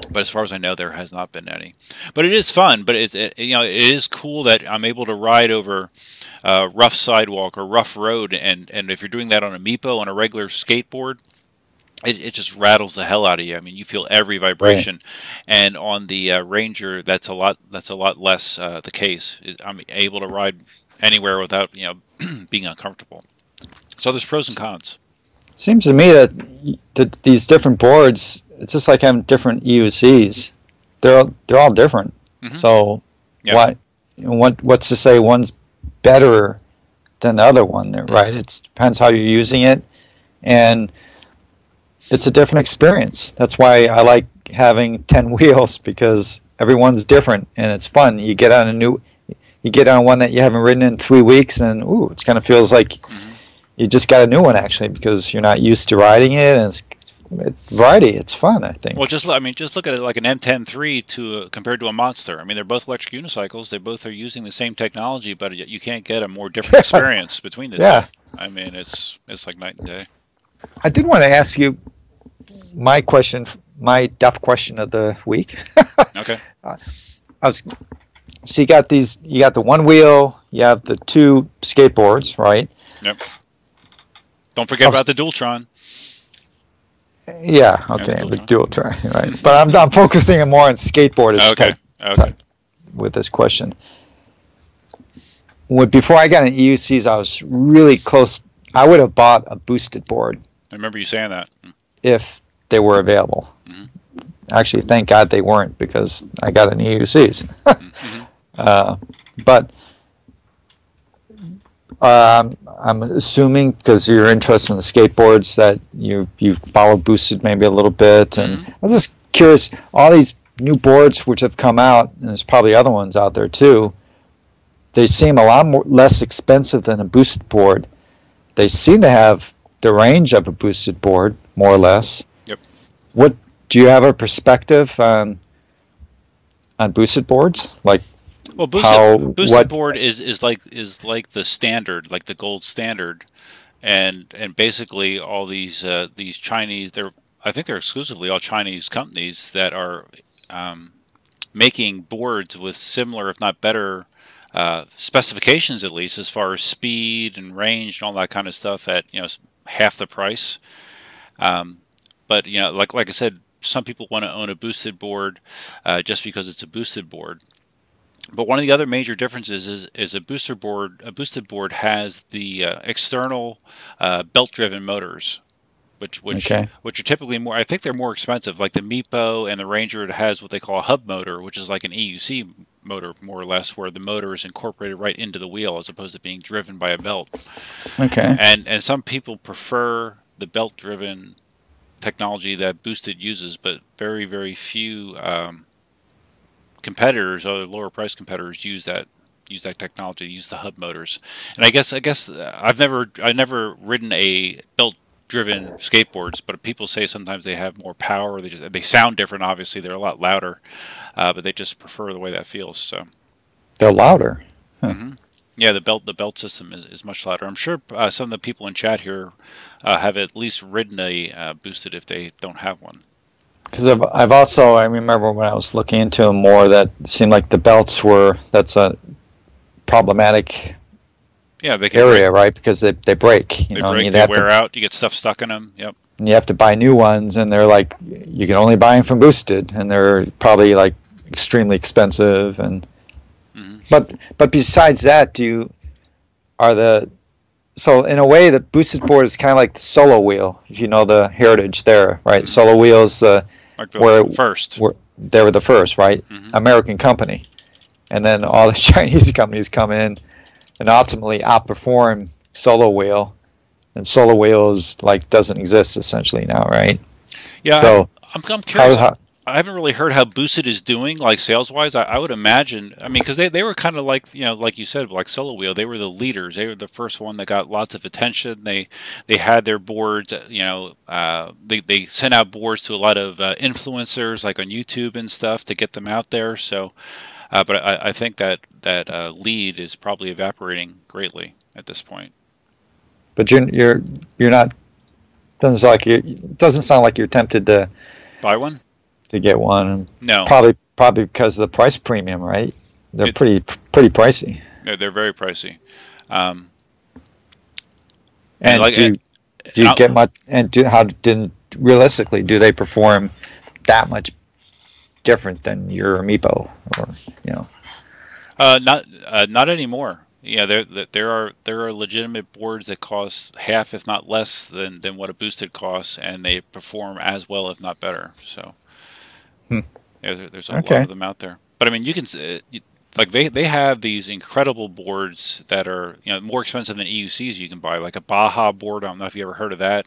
But as far as I know, there has not been any. But it is fun. But it is cool that I'm able to ride over rough sidewalk or rough road, and if you're doing that on a Meepo on a regular skateboard, it just rattles the hell out of you. I mean, you feel every vibration, right. And on the Ranger, that's a lot less the case. I'm able to ride anywhere without being uncomfortable. So there's pros and cons. Seems to me that these different boards, it's just like having different EUCs. They're all different. Mm-hmm. So yep. What's to say one's better than the other one, right? It depends how you're using it, and it's a different experience. That's why I like having 10 wheels, because everyone's different and it's fun. You get on one that you haven't ridden in 3 weeks, and it kind of feels like you just got a new one, actually, because you're not used to riding it, and it's variety. It's fun, I think. Well, just look at it like an M10-3 compared to a Monster. I mean, they're both electric unicycles. They both are using the same technology, but you can't get a more different experience between the two. I mean, it's like night and day. I did want to ask you my deaf question of the week. Okay. So you got the OneWheel, you have the 2 skateboards, right? Yep. Don't forget about the Dualtron. Yeah, okay, the Dualtron, right? But I'm focusing more on skateboarders type with this question. Before I got an EUCs, I was really close. I would have bought a boosted board. I remember you saying that. If they were available. Mm-hmm. Actually, thank God they weren't, because I got an EUCs. But I'm assuming, because you're interested in the skateboards, that you follow boosted maybe a little bit. And I was just curious, all these new boards which have come out, and there's probably other ones out there too, they seem a lot less expensive than a boosted board. They seem to have the range of a boosted board, more or less. Yep. What do you have a perspective on boosted boards? Like, well, boosted board is like the standard, like the gold standard, and basically all these Chinese, I think they're exclusively all Chinese companies that are making boards with similar, if not better, specifications, at least as far as speed and range and all that kind of stuff at half the price. But like I said, some people want to own a boosted board just because it's a boosted board. But one of the other major differences is a boosted board has the external belt-driven motors, which are typically more. I think they're more expensive. Like the Meepo and the Ranger, it has what they call a hub motor, which is like an EUC motor, more or less, where the motor is incorporated right into the wheel as opposed to being driven by a belt. Okay. And some people prefer the belt-driven technology that Boosted uses, but very, very few competitors, other lower price competitors, use that technology, use the hub motors. And I guess I've never ridden a belt driven skateboards, but people say sometimes they have more power. They sound different. Obviously, they're a lot louder, but they just prefer the way that feels. So They're louder. Huh. yeah, the belt system is much louder. I'm sure some of the people in chat here have at least ridden a Boosted if they don't have one. Because I've also, I remember when I was looking into them more, that it seemed like the belts that's a problematic they can area, break. right? Because they break. They break, they wear out, you get stuff stuck in them. Yep. And you have to buy new ones, and they're like, you can only buy them from Boosted, and they're probably like extremely expensive. And but besides that, so in a way, the Boosted board is kind of like the Solo Wheel, if you know the heritage there, right? Solo Wheels, like the first. They were the first, right? American company. And then all the Chinese companies come in and ultimately outperform Solo Wheel. And Solo Wheel doesn't exist essentially now, right? Yeah, so I'm curious. I haven't really heard how Boosted is doing, like sales-wise. I would imagine, I mean, because they were kind of like, like you said, like Solo Wheel. They were the leaders. They were the first one that got lots of attention. They had their boards, they sent out boards to a lot of influencers, like on YouTube and stuff, to get them out there. So, but I think that lead is probably evaporating greatly at this point. But you're not. Doesn't sound like you're tempted to buy one. To get one. No. Probably because of the price premium, right? They're pretty pricey. They're very pricey. And do you get much? And realistically, do they perform that much different than your Amiibo, or Not anymore. Yeah, there are legitimate boards that cost half, if not less, than what a Boosted costs, and they perform as well, if not better. So. Yeah, there's a lot of them out there. But I mean, you can they have these incredible boards that are more expensive than EUCs you can buy, like a Baja board. I don't know if you ever heard of that.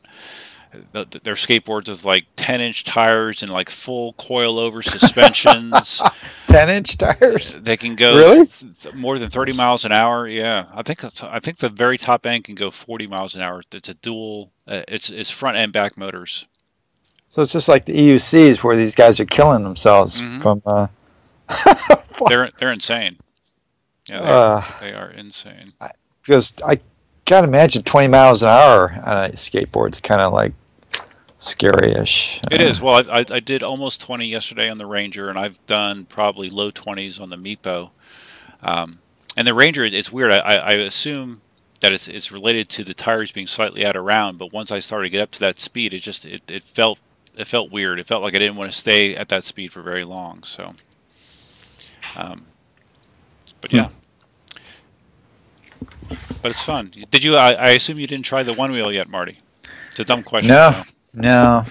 They're skateboards with like 10-inch tires and like full coil-over suspensions. 10-inch tires. They can go really more than 30 miles an hour. Yeah, I think the very top end can go 40 miles an hour. It's a dual. It's front and back motors. So it's just like the EUCs where these guys are killing themselves from. They're insane. Yeah, they are insane. Because I gotta imagine 20 miles an hour on a skateboard is kind of like scary-ish. It is. Well, I did almost 20 yesterday on the Ranger, and I've done probably low 20s on the Meepo. And the Ranger, it's weird. I assume that it's related to the tires being slightly out of round, but once I started to get up to that speed, it felt weird. It felt like I didn't want to stay at that speed for very long. So, but yeah, but it's fun. Did you? I assume you didn't try the OneWheel yet, Marty. It's a dumb question. No.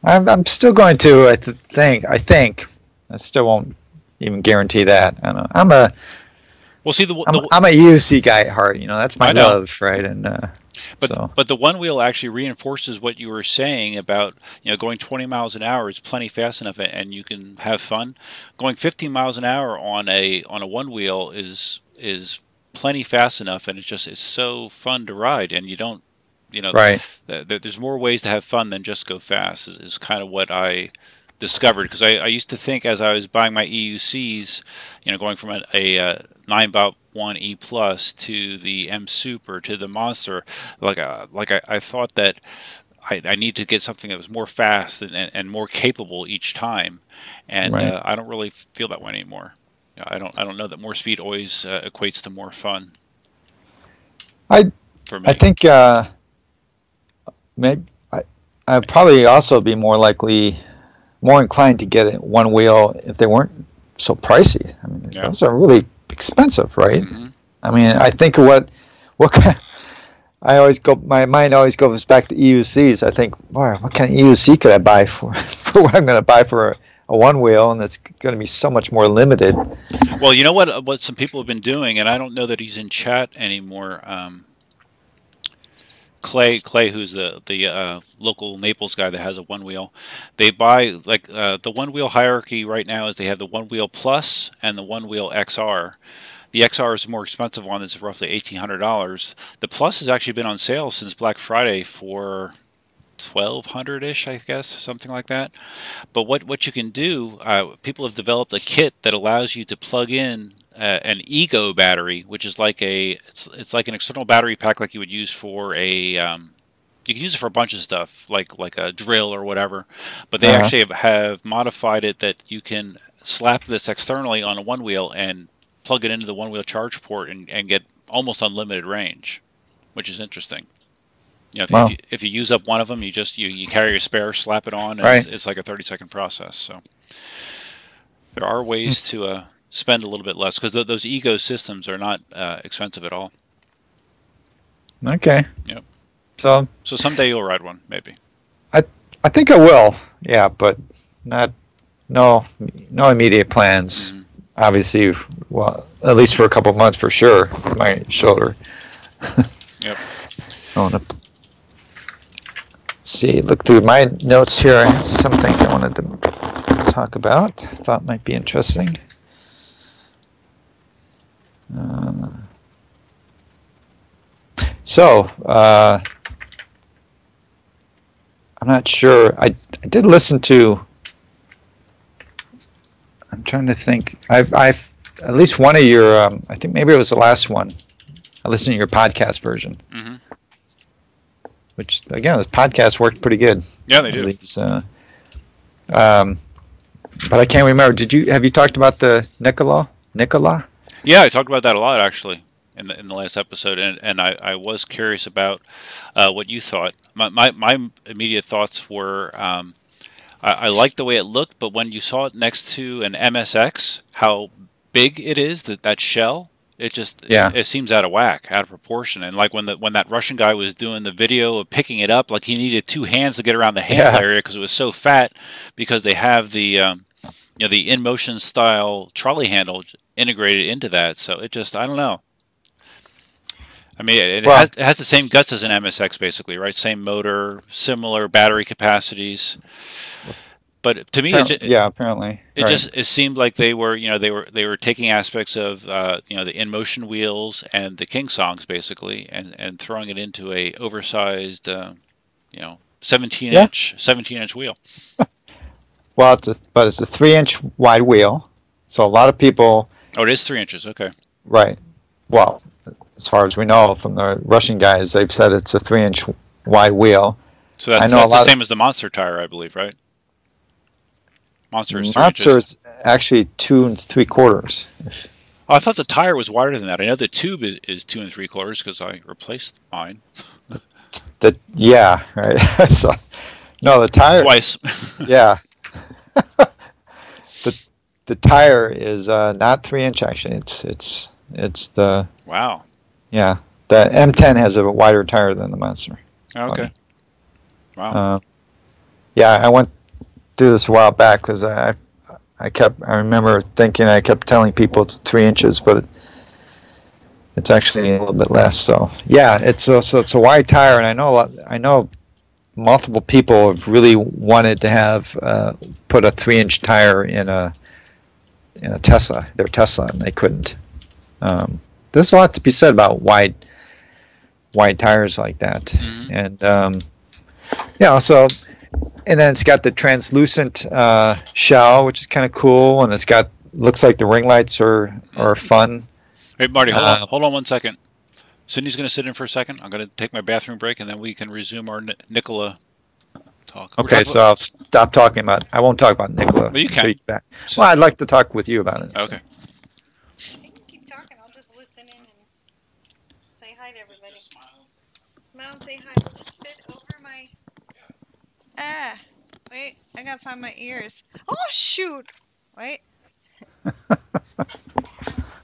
I'm still going to. I think. I still won't even guarantee that. I don't know. I'm a UC guy at heart. That's my love, right? And. But the OneWheel actually reinforces what you were saying about going 20 miles an hour is plenty fast enough and you can have fun. Going 15 miles an hour on a OneWheel is plenty fast enough, and it's so fun to ride, and you don't right. There's more ways to have fun than just go fast is kind of what I discovered, because I used to think as I was buying my EUCs, going from a Ninebot 1E Plus to the M Super to the Monster, I thought that I need to get something that was more fast and more capable each time, and right. I don't really feel that way anymore. I don't know that more speed always equates to more fun. For me. I think maybe I'd probably also be more inclined to get OneWheel if they weren't so pricey. I mean, those are really expensive, right? Mm-hmm. I mean, I think what kind. My mind always goes back to EUCs. I think, boy, what kind of EUC could I buy for what I'm going to buy for a OneWheel, and that's going to be so much more limited. Well, you know what some people have been doing, and I don't know that he's in chat anymore. Clay, who's the local Naples guy that has a one wheel, they buy like the one wheel hierarchy right now is they have the one wheel plus and the one wheel XR. The XR is the more expensive one. It's roughly $1,800. The plus has actually been on sale since Black Friday for 1,200 ish, I guess, something like that. But what you can do, people have developed a kit that allows you to plug in an ego battery, which is like it's like an external battery pack, like you would use for a you can use it for a bunch of stuff, like a drill or whatever. But they Uh-huh. actually have modified it that you can slap this externally on a one wheel and plug it into the one wheel charge port and get almost unlimited range, which is interesting. You know, Wow. if you use up one of them, you carry a spare, slap it on, and Right. it's like a 30-second process. So there are ways to spend a little bit less because those ego systems are not expensive at all. Okay. Yep. So So someday you'll ride one, maybe. I think I will. Yeah, but not no immediate plans. Mm-hmm. Obviously, well, at least for a couple of months for sure. My shoulder. Yep. I want to see. Look through my notes here. I had some things I wanted to talk about. Thought might be interesting. So, I'm not sure. I did listen to. I'm trying to think. I've at least one of your. I think maybe it was the last one. I listened to your podcast version, Mm-hmm. which again, this podcast worked pretty good. Yeah, they do. These, but I can't remember. Have you talked about the Nicola? Yeah, I talked about that a lot actually in the last episode, and I was curious about what you thought. My immediate thoughts were I liked the way it looked, but when you saw it next to an MSX, how big it is, that shell, Yeah. it seems out of whack, out of proportion. And like when that Russian guy was doing the video of picking it up, like he needed two hands to get around the handle Yeah. area because it was so fat. Because they have the the Inmotion style trolley handle integrated into that, so I don't know. I mean, Well, it has the same guts as an MSX, basically, right? Same motor, similar battery capacities. But to me, apparently. it Right. just it seemed like they were taking aspects of the Inmotion wheels and the KingSongs basically, and throwing it into a oversized 17 Yeah. inch 17-inch wheel. Well, it's a 3-inch wide wheel. So a lot of people, Oh, it is 3 inches. Okay. right? Well, as far as we know from the Russian guys, they've said it's a 3-inch wide wheel. So I that's know a that's the lot. same as the Monster tire, I believe, right? Monster is 3 Monster inches. is actually 2 3/4. Oh, I thought the tire was wider than that. I know the tube is 2 3/4 because I replaced mine Yeah, right. So, no, the tire. twice. Yeah, the tire is not 3-inch actually. It's the Wow. yeah. The M10 has a wider tire than the Monster. Okay. Wow. Yeah, I went through this a while back because I remember thinking I kept telling people it's 3 inches, but it's actually a little bit less. So yeah, it's a wide tire, and I know multiple people have really wanted to have put a 3-inch tire in a their Tesla, and they couldn't. There's a lot to be said about wide tires like that, Mhm. and so. And then it's got the translucent shell, which is kind of cool, and looks like the ring lights are fun. Hey, Marty, hold on 1 second. Sydney's going to sit in for a second. I'm going to take my bathroom break, and then we can resume our Nicola talk. Okay, so I'll stop talking about. I won't talk about Nicola. Well, you can. Back. Well, I'd like to talk with you about it. Okay. Keep talking. I'll just listen in and say hi to everybody. Smile and say hi. Will this fit over my... Wait. I gotta find my ears. Oh, shoot. Wait.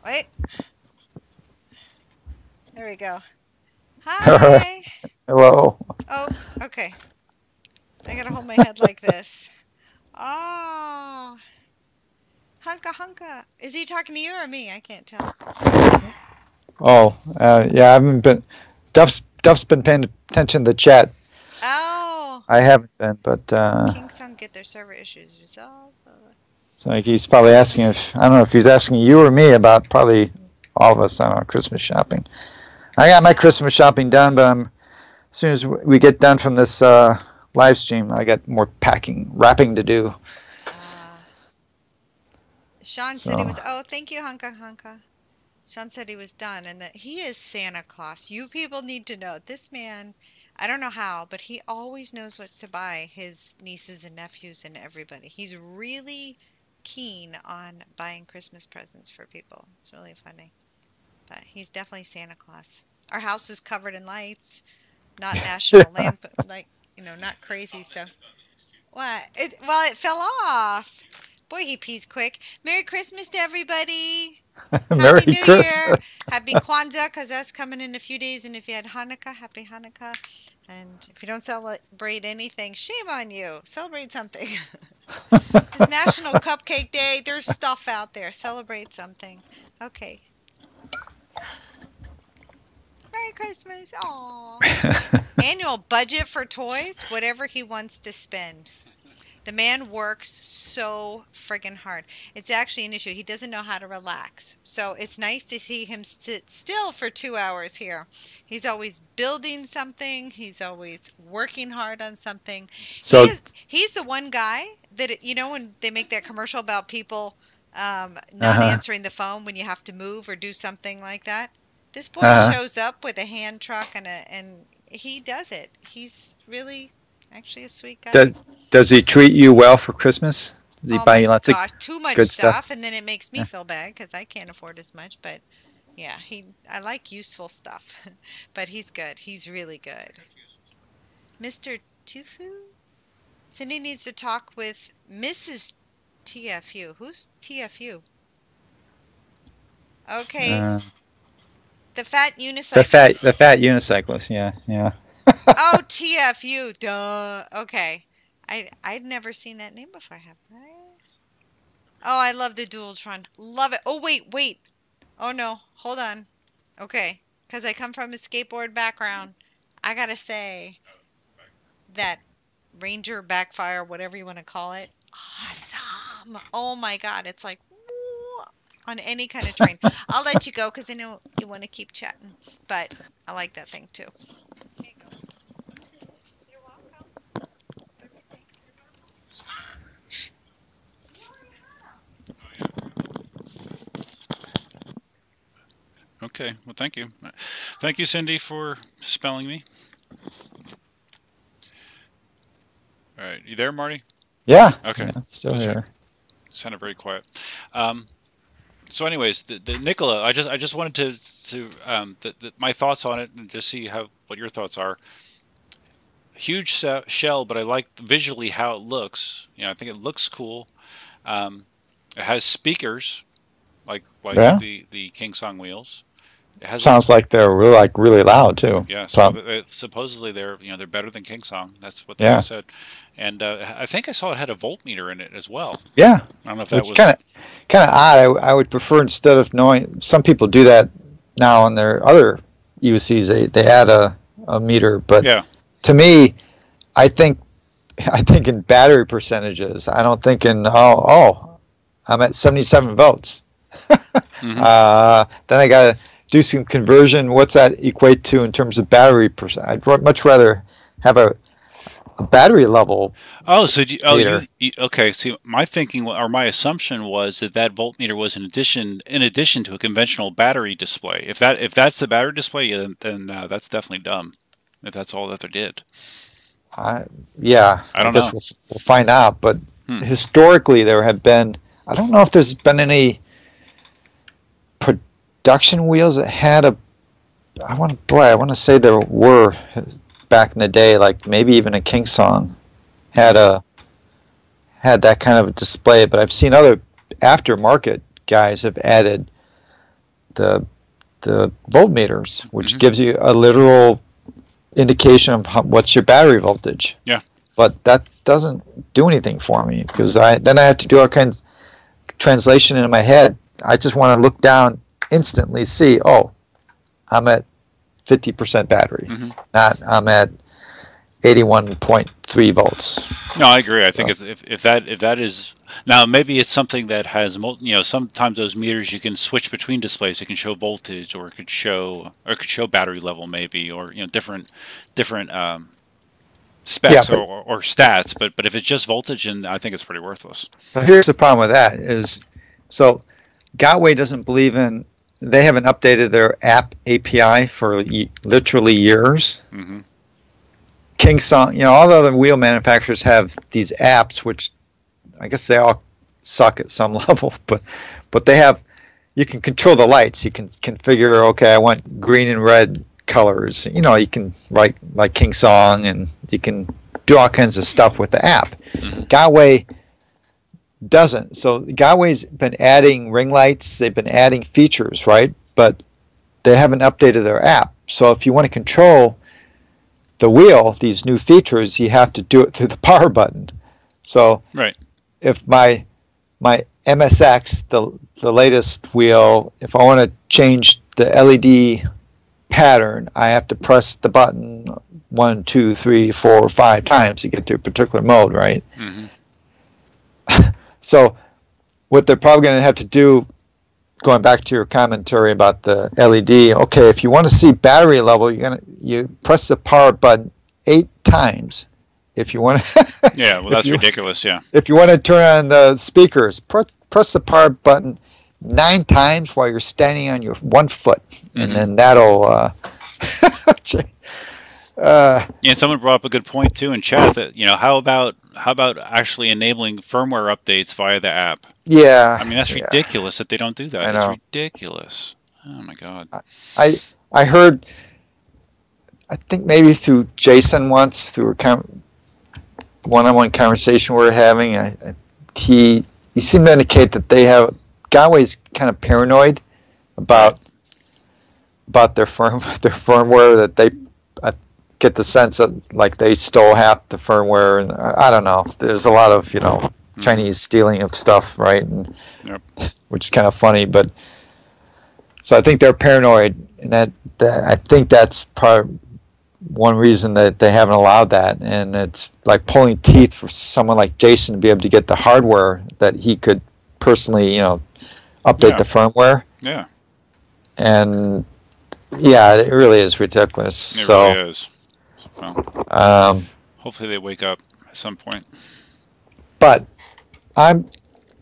Wait. There we go. Hi. Hello. Oh, okay. I gotta hold my head like this. Oh. Hunka. Is he talking to you or me? I can't tell. Oh, yeah. I haven't been. Duff's Duff's been paying attention to the chat. Oh. I haven't been, but KingSong get their server issues resolved. so he's probably asking if, I don't know if he's asking you or me about probably all of us, I don't know, Christmas shopping. I got my Christmas shopping done, but as soon as we get done from this live stream, I got more wrapping to do. Sean said he was, thank you, Hunka. Sean said he was done and that he is Santa Claus. You people need to know this man. I don't know how, but he always knows what to buy his nieces and nephews and everybody. He's really keen on buying Christmas presents for people. It's really funny. But he's definitely Santa Claus. Our house is covered in lights, not national lamp, not crazy stuff. What? It fell off. Boy, he pees quick. Merry Christmas to everybody. Merry Happy New Christmas. Year. Happy Kwanzaa, because that's coming in a few days. And if you had Hanukkah, happy Hanukkah. And if you don't celebrate anything, shame on you. Celebrate something. It's National Cupcake Day. There's stuff out there. Celebrate something. Okay. Merry Christmas. Aww. Annual budget for toys, whatever he wants to spend. The man works so friggin' hard. It's actually an issue. He doesn't know how to relax. So it's nice to see him sit still for 2 hours here. He's always building something. He's always working hard on something. So he's the one guy that, when they make that commercial about people not answering the phone when you have to move or do something like that. This boy shows up with a hand truck and he does it. He's really actually a sweet guy. Does he treat you well for Christmas? Does he buy you lots of too much good stuff, and then it makes me feel bad because I can't afford as much. But yeah, I like useful stuff. But he's good. He's really good. Mr. Tufu? Cindy needs to talk with Mrs. TFU. Who's TFU? Okay. The fat unicyclist. The fat unicyclist, yeah. Oh, TFU, duh. Okay. I'd never seen that name before, have I? Oh, I love the Dualtron. Love it. Oh, wait. Oh, no. Hold on. Okay. Because I come from a skateboard background. I got to say that Ranger Backfire, whatever you want to call it, awesome. Oh, my God. It's like on any kind of train. I'll let you go because I know you want to keep chatting. But I like that thing, too. Okay, well, thank you. Thank you, Cindy, for spelling me. All right, you there, Marty? Yeah. Okay. Yeah, still here. Sounded very quiet. So, anyways, the Nicola, I just wanted to my thoughts on it and just see what your thoughts are. Huge shell, but I like visually how it looks. I think it looks cool. It has speakers, like the KingSong wheels. It has Sounds like they're really loud too. Yeah, so supposedly they're better than KingSong. That's what they said. And I think I saw it had a voltmeter in it as well. Yeah, I don't know if that was kind of odd. I would prefer, instead of knowing, some people do that now on their other UCs. They add a meter, but to me, I think in battery percentages. I don't think in I'm at 77 volts. Then I got to do some conversion. What's that equate to in terms of battery percent? I'd much rather have a battery level. Oh, so okay. See, my thinking or my assumption was that voltmeter was in addition to a conventional battery display. If that's the battery display, then that's definitely dumb. If that's all that they did. I don't know. We'll find out. But historically, there have been. I don't know if there's been any production wheels that had I want to say there were back in the day, like maybe even a KingSong had that kind of a display, but I've seen other aftermarket guys have added the voltmeters, which gives you a literal indication of what's your battery voltage. Yeah. But that doesn't do anything for me, because then I have to do all kinds of translation in my head. I just want to look down, instantly see, I'm at 50% battery. Mm-hmm. Not I'm at 81.3 volts. No, I agree. I think if that is now, maybe it's something that has sometimes those meters you can switch between displays. It can show voltage, or it could show battery level, maybe, or different specs or stats. But if it's just voltage, and I think it's pretty worthless. Well, here's the problem with that is, so Gotway doesn't believe in. They haven't updated their app API for literally years. Mm-hmm. KingSong, all the other wheel manufacturers have these apps, which I guess they all suck at some level, but they have, you can control the lights. You can configure, okay, I want green and red colors. You can write like KingSong, and you can do all kinds of stuff with the app. Mm-hmm. Gotway doesn't. So Gotway's been adding ring lights. They've been adding features, right? But they haven't updated their app. So if you want to control the wheel, these new features, you have to do it through the power button. So right. If my MSX, the latest wheel, if I want to change the LED pattern, I have to press the button 1, 2, 3, 4, 5 times to get to a particular mode, right? Mm-hmm. So what they're probably going to have to do, going back to your commentary about the LED, okay, if you want to see battery level, you press the power button 8 times. If you want to, yeah, well, that's ridiculous. Yeah. If you want to turn on the speakers, press the power button 9 times while you're standing on your 1 foot, and then that'll. And someone brought up a good point too in chat that how about actually enabling firmware updates via the app? Yeah. I mean, that's ridiculous that they don't do that. I know. That's ridiculous. Oh my god. I heard. I think maybe through Jason once, through a one-on-one conversation we were having, he seemed to indicate that Gotway's kind of paranoid about their firmware, that they get the sense that like they stole half the firmware, and I don't know. There's a lot of Chinese stealing of stuff, right? And which is kind of funny, but so I think they're paranoid, and that I think that's one reason that they haven't allowed that, and it's like pulling teeth for someone like Jason to be able to get the hardware that he could personally, update the firmware. Yeah. And yeah, it really is ridiculous. It really is. Well, hopefully they wake up at some point. But I've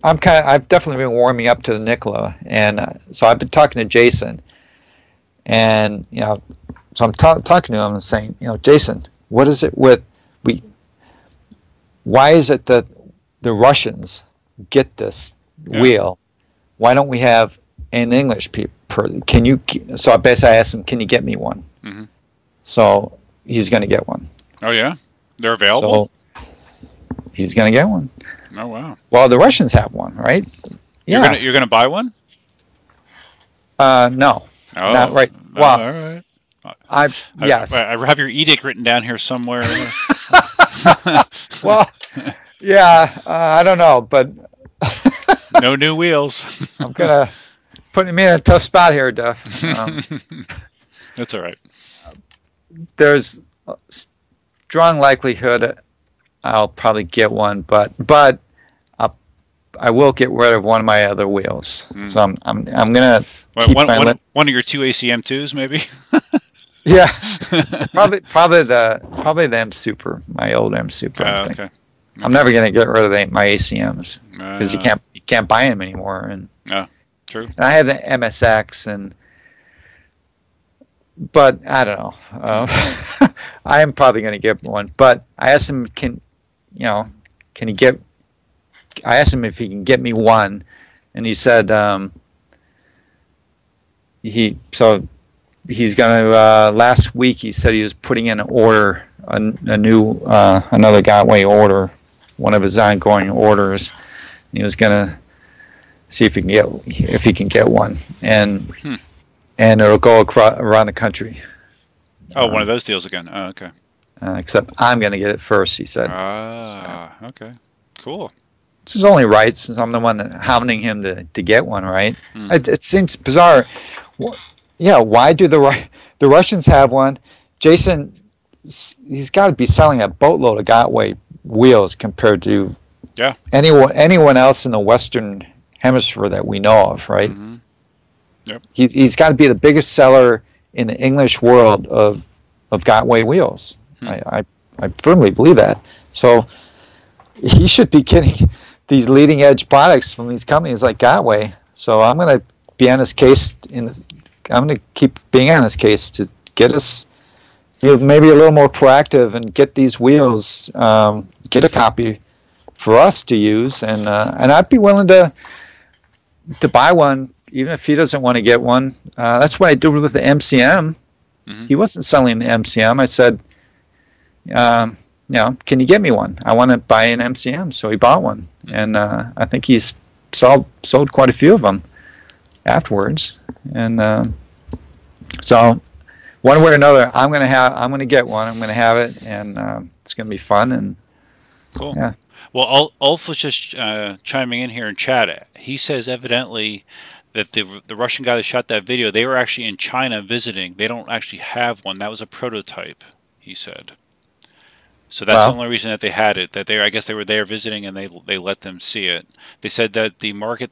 definitely been warming up to the Nicola, and so I've been talking to Jason, and so I'm talking to him and saying, Jason, what is it with why is it that the Russians get this wheel? Why don't we have an English people? So I basically asked him, can you get me one? Mm-hmm. So he's going to get one. Oh yeah, they're available. So he's going to get one. Oh wow. Well, the Russians have one, right? Yeah. You're gonna buy one? No. Oh, not right. Well, all right. Yes. I have your edict written down here somewhere. Well, yeah. I don't know, but no new wheels. I'm putting me in a tough spot here, Duff. That's all right. There's a strong likelihood I'll probably get one, but I will get rid of one of my other wheels. So I'm gonna keep one of your 2 ACM2s, maybe. Yeah, probably the M Super, my old M Super. Okay. I'm never gonna get rid of my ACMs because you can't buy them anymore. And true. And I have the MSX, but I don't know. I am probably gonna get one. But I asked him, I asked him if he can get me one, and he said he's going to, last week he said he was putting in an order, another Gotway order, one of his ongoing orders. And he was going to see if he can get one, and it'll go around the country. Oh, one of those deals again. Oh, okay. Except I'm going to get it first, he said. Okay. Cool. This is only right, since I'm the one hounding him to get one, right? It seems bizarre. Yeah, why do the the Russians have one. Jason, he's got to be selling a boatload of Gotway wheels compared to anyone else in the Western Hemisphere that we know of, right? Mm-hmm. Yep. He's got to be the biggest seller in the English world of Gotway wheels. I firmly believe that. So he should be getting these leading edge products from these companies like Gotway. So I'm going to be on his case. I'm going to keep being on his case to get us maybe a little more proactive and get these wheels, get a copy for us to use, and I'd be willing to buy one even if he doesn't want to get one. That's what I did with the MCM. Mm-hmm. He wasn't selling the MCM. I said, can you get me one? I want to buy an MCM. So he bought one, and I think he's sold quite a few of them afterwards. And so one way or another, I'm going to get one. I'm going to have it, and it's going to be fun. And cool. Yeah. Well, Ulf was just chiming in here in chat. He says evidently that the Russian guy that shot that video, they were actually in China visiting. They don't actually have one. That was a prototype, he said. So that's the only reason that they had it. I guess they were there visiting, and they let them see it. They said that the market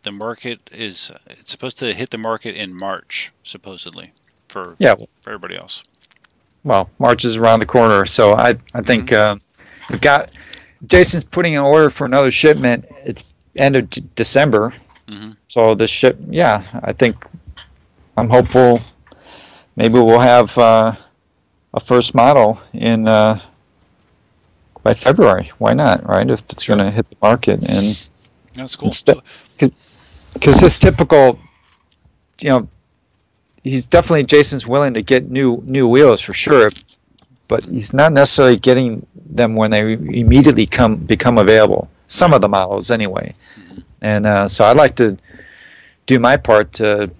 is it's supposed to hit the market in March, supposedly, for everybody else. Well, March is around the corner, so I think we've got. Jason's putting an order for another shipment. It's end of December. Mm-hmm. So I think I'm hopeful maybe we'll have a first model in by February. Why not, right? If it's going to hit the market. And that's cool. Because his typical, he's definitely, Jason's willing to get new wheels for sure, but he's not necessarily getting them when they immediately become available. Some of the models, anyway. Mm-hmm. And so I'd like to do my part to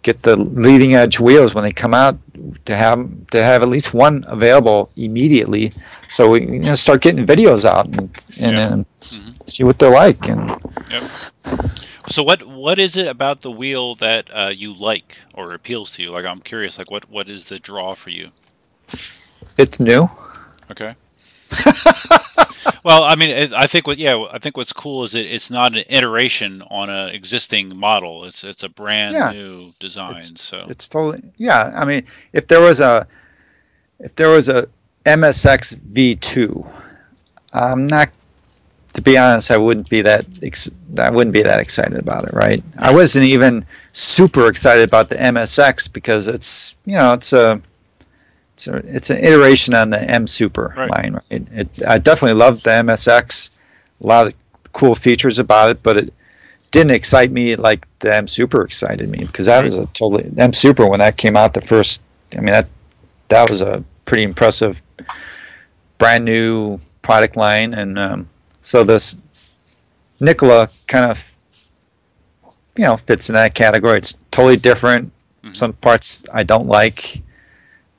get the leading edge wheels when they come out, to have at least one available immediately, so we start getting videos out and see what they're like. And so what is it about the wheel that you like or appeals to you? Like, I'm curious, like what is the draw for you? It's new. Okay. Well, I mean, I think what's cool is it's not an iteration on an existing model. It's a brand new design. It's totally I mean, if there was a MSX V2, I'm not. To be honest, I wouldn't be that excited about it, right? I wasn't even super excited about the MSX because it's an iteration on the M Super line, right? I definitely loved the MSX, a lot of cool features about it, but it didn't excite me like the M Super excited me, because that was M Super when that came out the first. I mean, that was a pretty impressive brand new product line, and so this Nicola kind of fits in that category. It's totally different. Mm-hmm. Some parts I don't like,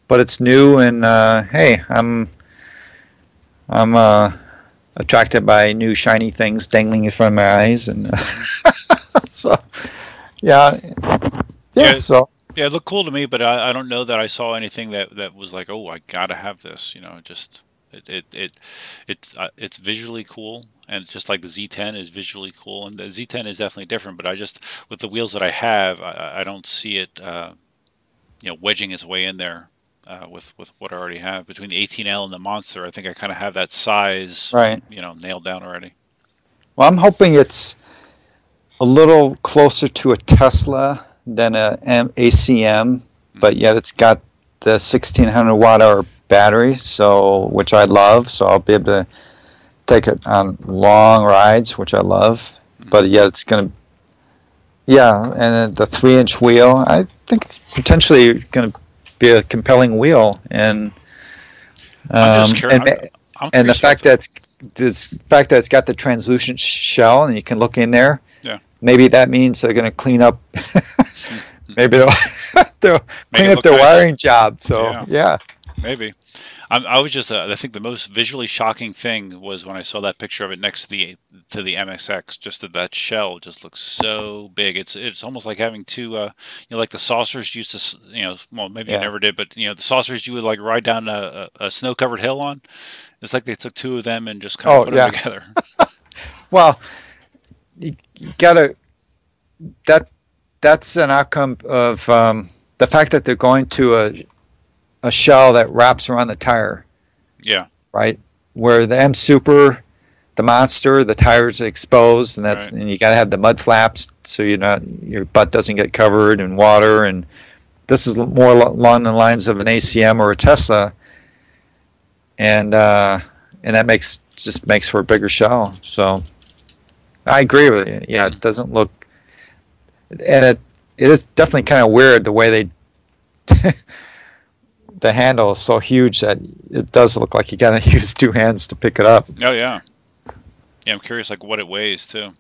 but it's new, and hey, I'm attracted by new shiny things dangling in front of my eyes, and so so. Yeah, it looked cool to me, but I don't know that I saw anything that was like, oh, I gotta have this. It's visually cool, and just like the Z10 is visually cool, and the Z10 is definitely different. But with the wheels that I have, I don't see it, wedging its way in there with what I already have. Between the 18L and the Monster, I think I kind of have that size, nailed down already. Well, I'm hoping it's a little closer to a Tesla than a ACM, but yet it's got the 1600 watt-hour battery, which I love. So I'll be able to take it on long rides, which I love. But yet it's going to, and the 3-inch wheel, I think it's potentially going to be a compelling wheel. And and the fact that it's got the translucent shell and you can look in there. Yeah. Maybe that means they're going to clean up. Maybe they'll clean up their wiring job. So maybe. I was just I think the most visually shocking thing was when I saw that picture of it next to the MSX. Just that shell just looks so big. It's almost like having two like the saucers used to well, maybe you Yeah. never did, but the saucers you would like ride down a snow covered hill on. It's like they took two of them and just kind of Oh put them yeah. together. Well, you gotta that's an outcome of the fact that they're going to a shell that wraps around the tire. Yeah. Right. Where the M Super, the Monster, the tires are exposed, and and you got to have the mud flaps so your butt doesn't get covered in water. And this is more along the lines of an ACM or a Tesla, and that just makes for a bigger shell. So I agree with you. Yeah, it doesn't look, and it is definitely kind of weird the way they. The handle is so huge that it does look like you got to use two hands to pick it up. Oh yeah. Yeah, I'm curious like what it weighs too.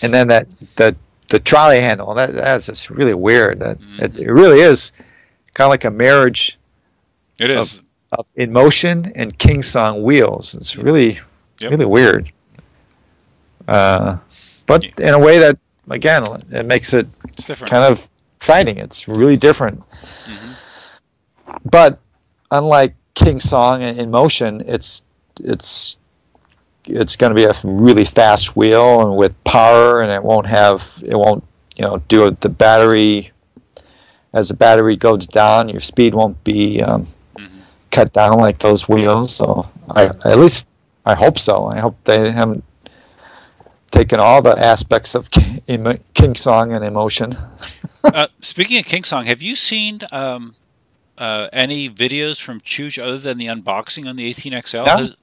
And then the trolley handle that's just really weird. That it really is kind of like a marriage. It is of Inmotion and KingSong wheels. It's really really weird. But in a way that again it makes it kind of exciting. It's really different. Mm-hmm. But unlike KingSong and Inmotion, it's going to be a really fast wheel and with power, and it won't do the battery. As the battery goes down, your speed won't be cut down like those wheels. So at least I hope so. I hope they haven't taken all the aspects of KingSong and Inmotion. Speaking of KingSong, have you seen any videos from Chooch other than the unboxing on the 18XL?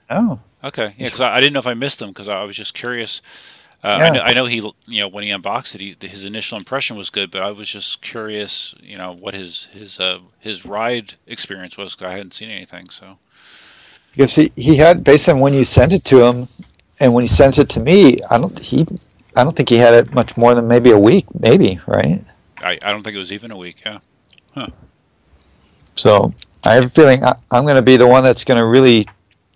No. Okay, yeah, because I didn't know if I missed them because I was just curious. I know he, when he unboxed it, his initial impression was good, but I was just curious, what his ride experience was because I hadn't seen anything. So because he had, based on when you sent it to him and when he sent it to me, I don't think he had it much more than maybe a week, right? I don't think it was even a week. Yeah. Huh. So I have a feeling I'm going to be the one that's going to really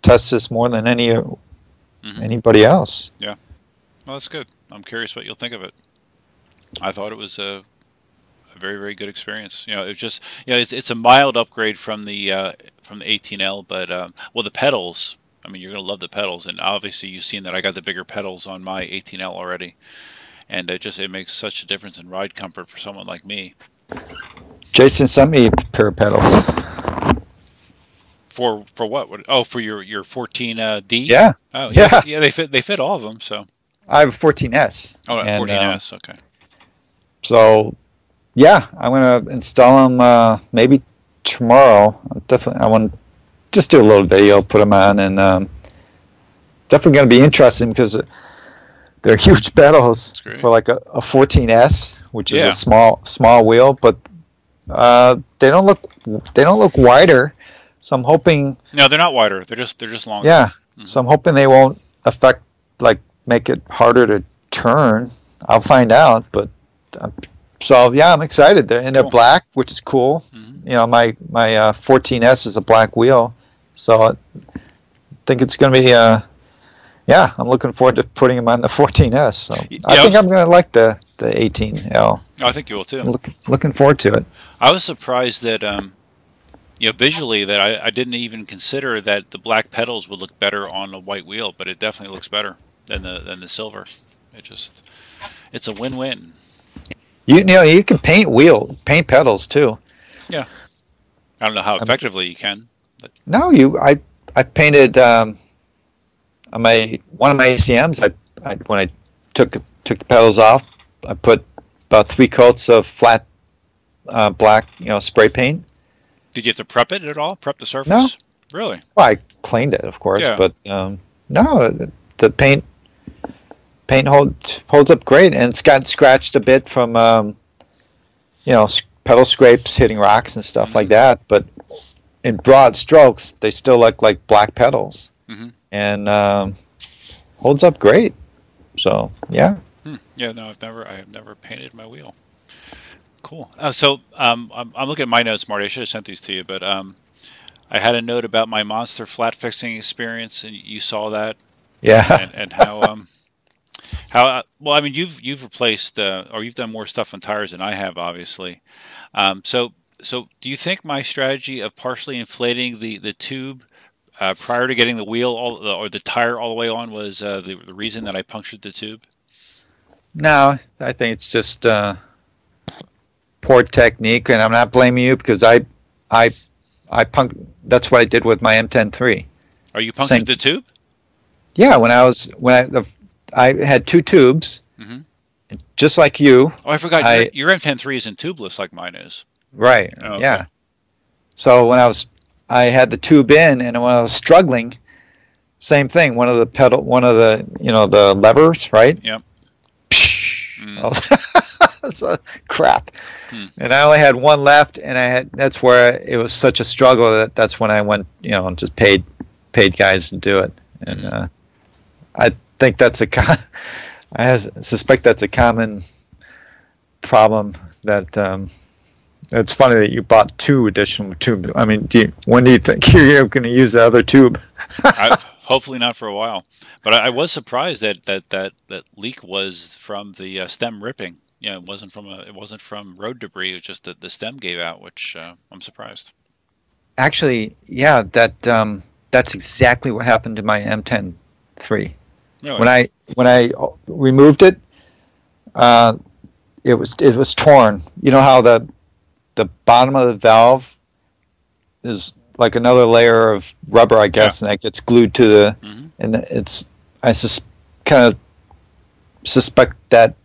test this more than anybody else. Yeah. Well, that's good. I'm curious what you'll think of it. I thought it was a very, very good experience. It's just it's a mild upgrade from the 18L, but the pedals. I mean, you're going to love the pedals, and obviously you've seen that I got the bigger pedals on my 18L already, and it makes such a difference in ride comfort for someone like me. Jason sent me a pair of pedals. For what? Oh, for your 14D? Yeah. Oh, yeah. Yeah, they fit all of them. So I have a 14S. Oh, 14S. Okay. So, yeah, I'm gonna install them maybe tomorrow. I want to just do a little video, put them on, and definitely going to be interesting because they're huge pedals for like a 14S, which is a small wheel, but they don't look wider. So I'm hoping. No, they're not wider. They're just longer. Yeah. Mm-hmm. So I'm hoping they won't make it harder to turn. I'll find out, but I'm excited. They're black, which is cool. Mm-hmm. My 14S is a black wheel, so I think it's going to be I'm looking forward to putting them on the 14S. So I think I'm going to like the 18L. I think you will too. Looking forward to it. I was surprised that visually that I didn't even consider that the black pedals would look better on a white wheel, but it definitely looks better than the silver. It's a win-win. You can paint pedals too. Yeah. I don't know how effectively you can. But. No, I painted on one of my ACMs. When I took the pedals off, I put about 3 coats of flat black spray paint. Did you have to prep it at all? Prep the surface? No. Really? Well, I cleaned it, of course, but no, the paint holds up great, and it's got scratched a bit from pedal scrapes hitting rocks and stuff like that. But in broad strokes, they still look like black pedals, and holds up great. So yeah. Yeah, no, I have never painted my wheel. Cool. So I'm looking at my notes, Marty. I should have sent these to you, but I had a note about my Monster flat fixing experience, and you saw that. Yeah. And how well, I mean, you've replaced or you've done more stuff on tires than I have, obviously. So do you think my strategy of partially inflating the tube prior to getting the wheel or the tire all the way on was the reason that I punctured the tube? No, I think it's just poor technique, and I'm not blaming you because I that's what I did with my M10-3. Are you punctured the tube? Yeah, I had two tubes, just like you. Oh, I forgot. Your M10-3 isn't tubeless like mine is. Right. Oh, okay. Yeah. So when I had the tube in, and when I was struggling, same thing. One of the levers, right? Yep. So, crap. And I only had one left, and that's where it was such a struggle that's when I went, just paid guys to do it. And I think I suspect that's a common problem. That it's funny that you bought two additional tubes. I mean, when do you think you're going to use the other tube? Hopefully not for a while. But I was surprised that leak was from the stem ripping. Yeah, it wasn't from road debris. It was just that the stem gave out, which I'm surprised. Actually, yeah, that's exactly what happened to my M10-3. Really? When I removed it, it was torn. You know how the bottom of the valve is like another layer of rubber, I guess, and that gets glued to the and I kind of suspect that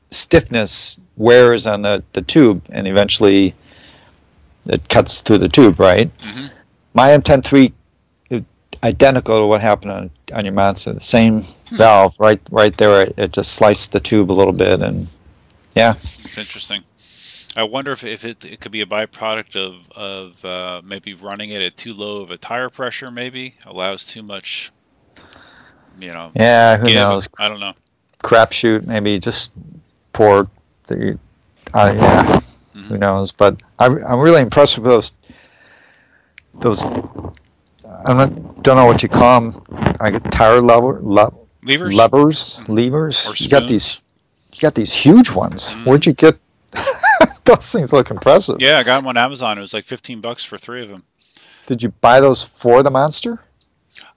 stiffness wears on the tube, and eventually it cuts through the tube, right? My M10-3, identical to what happened on your Monster. The same valve, right there. It just sliced the tube a little bit, and yeah. It's interesting. I wonder if it could be a byproduct of maybe running it at too low of a tire pressure. Maybe allows too much. Yeah, who knows? I don't know. Crapshoot, maybe just poor. Yeah, who knows? But I'm really impressed with those. Don't know what you call them. I guess tire levers. Levers. Or You got these huge ones. Where'd you get? Those things look impressive. Yeah, I got them on Amazon. It was like $15 for 3 of them. Did you buy those for the Monster?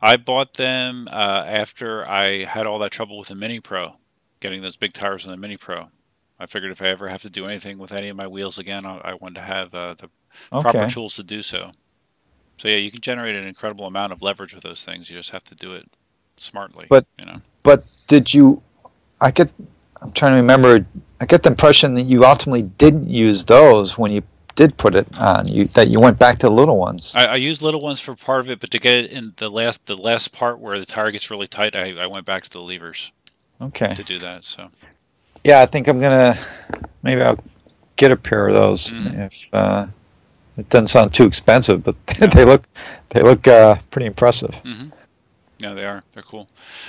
I bought them after I had all that trouble with the Mini Pro, getting those big tires on the Mini Pro. I figured if I ever have to do anything with any of my wheels again, I wanted to have the proper tools to do so. So yeah, you can generate an incredible amount of leverage with those things. You just have to do it smartly. But did you? I'm trying to remember. I get the impression that you ultimately didn't use those when you did put it on. That you went back to the little ones. I used little ones for part of it, but to get it in the last part where the tire gets really tight, I went back to the levers. Okay. To do that, so. Yeah, I think maybe I'll get a pair of those if it doesn't sound too expensive, but they look pretty impressive. Yeah, they are. They're cool.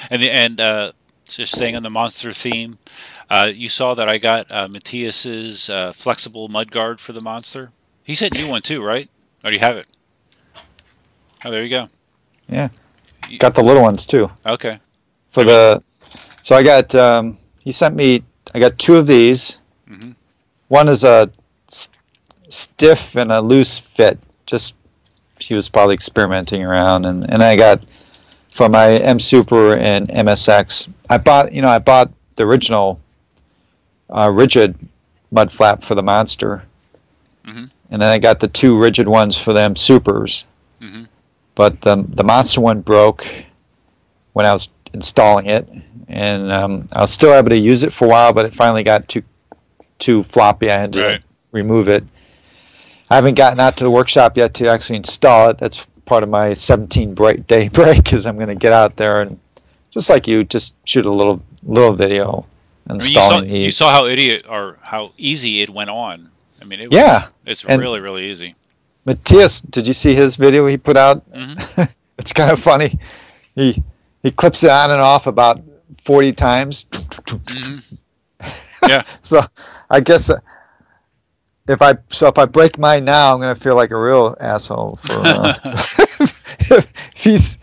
And just staying on the Monster theme, you saw that I got Matthias's flexible mudguard for the Monster. He sent you one too, right? Or do you have it? Oh, there you go. Yeah, got the little ones too. Okay. So I got he sent me. I got 2 of these. One is a stiff and a loose fit. Just he was probably experimenting around, and I got for my M Super and MSX. I bought the original rigid mud flap for the Monster, and then I got the 2 rigid ones for the M Supers. But the Monster one broke when I was installing it, and I was still able to use it for a while, but it finally got too floppy. I had to remove it. I haven't gotten out to the workshop yet to actually install it. That's part of my 17-day break, because I'm going to get out there and, just like you, just shoot a little video installing these. You saw how easy it went on. I mean, it's really, really easy. Matthias, did you see his video he put out? It's kind of funny. He clips it on and off about 40 times. Yeah. So I guess if I break mine now, I'm gonna feel like a real asshole for if he's,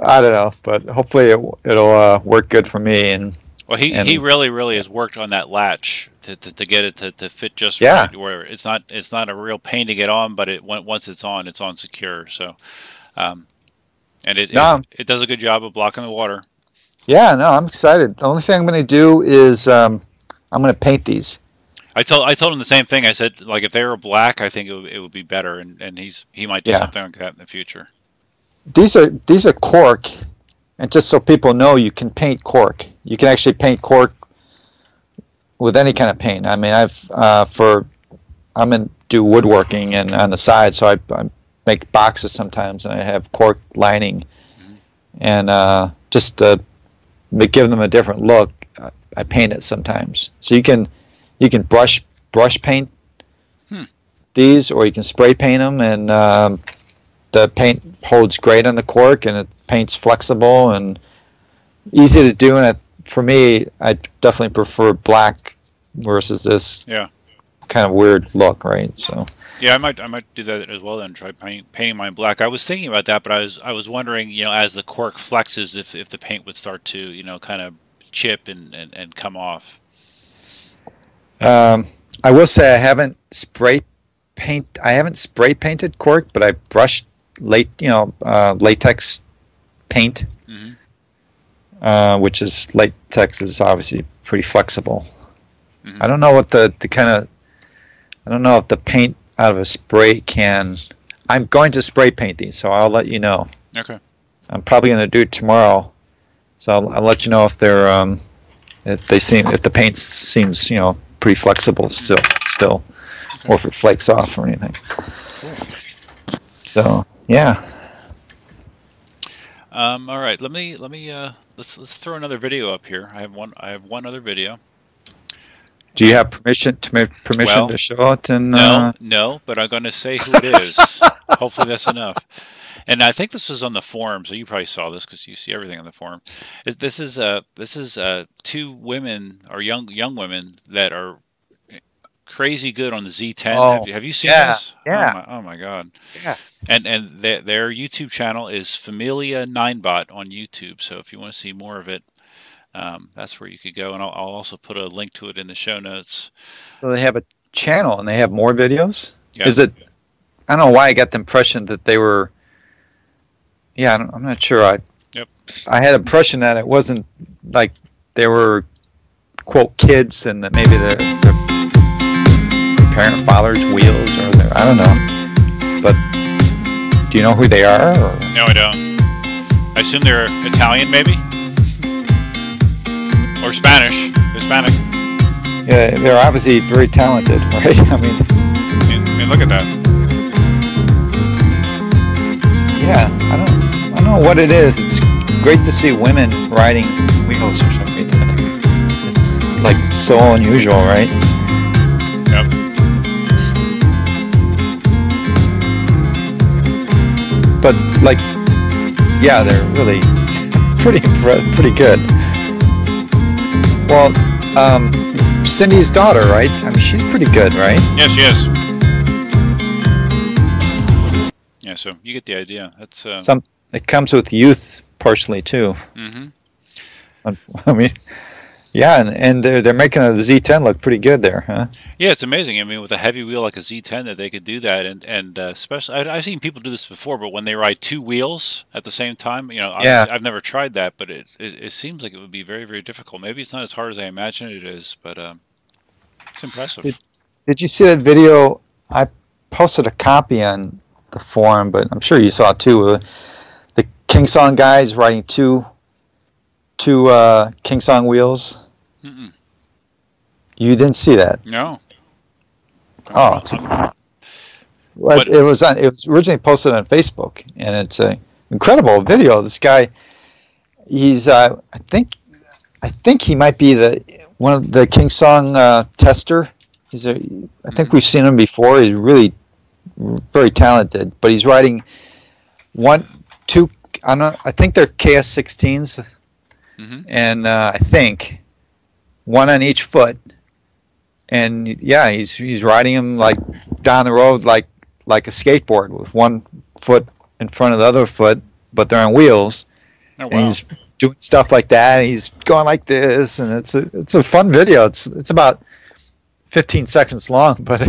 I don't know, but hopefully it'll work good for me. And well, he really has worked on that latch to get it to fit just yeah, right, where it's not a real pain to get on, but once it's on secure. So, and no, it does a good job of blocking the water. yeah, no, I'm excited. The only thing I'm gonna do is I'm gonna paint these. I told him the same thing. I said, like, if they were black, I think it would be better, and he might do something like that in the future. These are cork, and just so people know, you can paint cork. You can actually paint cork with any kind of paint. I mean, I'm in do woodworking and on the side, so I make boxes sometimes, and I have cork lining, and just to give them a different look, I paint it sometimes. So you can brush paint these, or you can spray paint them, and the paint holds great on the cork, and it paints flexible and easy to do. And for me, I definitely prefer black versus this kind of weird look, right? So yeah, I might do that as well then. Try painting mine black. I was thinking about that, but I was wondering, as the cork flexes, if the paint would start to kind of chip and come off. I will say I haven't spray painted cork, but I brushed latex paint, which is latex is obviously pretty flexible. I don't know what I don't know if the paint out of a spray can. I'm going to spray paint these, so I'll let you know. Okay. I'm probably going to do it tomorrow, so I'll let you know if they're if the paint seems pretty flexible still, okay, or if it flakes off or anything. Cool. So yeah. All right. Let me let's throw another video up here. I have one other video. Do you have permission to show it? And no, but I'm going to say who it is. Hopefully that's enough. And I think this was on the forum, so you probably saw this because you see everything on the forum. This is two women, or young women, that are crazy good on the Z10. Oh, have you seen this? Yeah. Oh my God. Yeah. And their YouTube channel is Familia Ninebot on YouTube. So if you want to see more of it, that's where you could go, and I'll also put a link to it in the show notes. So they have a channel, and they have more videos. Yeah. Is it? I don't know why I got the impression that they were. Yeah, I'm not sure. I had the impression that it wasn't like they were quote kids, and that maybe the parent father's wheels, or I don't know. But do you know who they are? Or? No, I don't. I assume they're Italian, maybe. Or Spanish. Hispanic. Yeah, they're obviously very talented, right? I mean, look at that. Yeah, I don't know what it is. It's great to see women riding wheels for some reason. It's like so unusual, right? Yep. But yeah, they're really pretty good. Well, Cindy's daughter, right? I mean, she's pretty good, right? Yes, she is. Yeah, so you get the idea. That's it comes with youth partially too. Mm-hmm. I mean, yeah, and they're making the Z10 look pretty good there, huh? Yeah, it's amazing. I mean, with a heavy wheel like a Z10, that they could do that, and especially I've seen people do this before, but when they ride two wheels at the same time, Yeah. I've never tried that, but it seems like it would be very, very difficult. Maybe it's not as hard as I imagine it is, but it's impressive. Did you see that video? I posted a copy on the forum, but I'm sure you saw it too. The KingSong guys riding two KingSong wheels. Mm-mm. You didn't see that? No. Oh, it was originally posted on Facebook, and it's an incredible video. This guy, he's I think he might be one of the KingSong tester. I think we've seen him before. He's really very talented, but he's riding two. I think they're KS16s, and I think one on each foot, and yeah, he's riding them like down the road like a skateboard with one foot in front of the other foot, but they're on wheels. Oh, wow. And he's doing stuff like that. And he's going like this, and it's a fun video. It's about 15 seconds long, but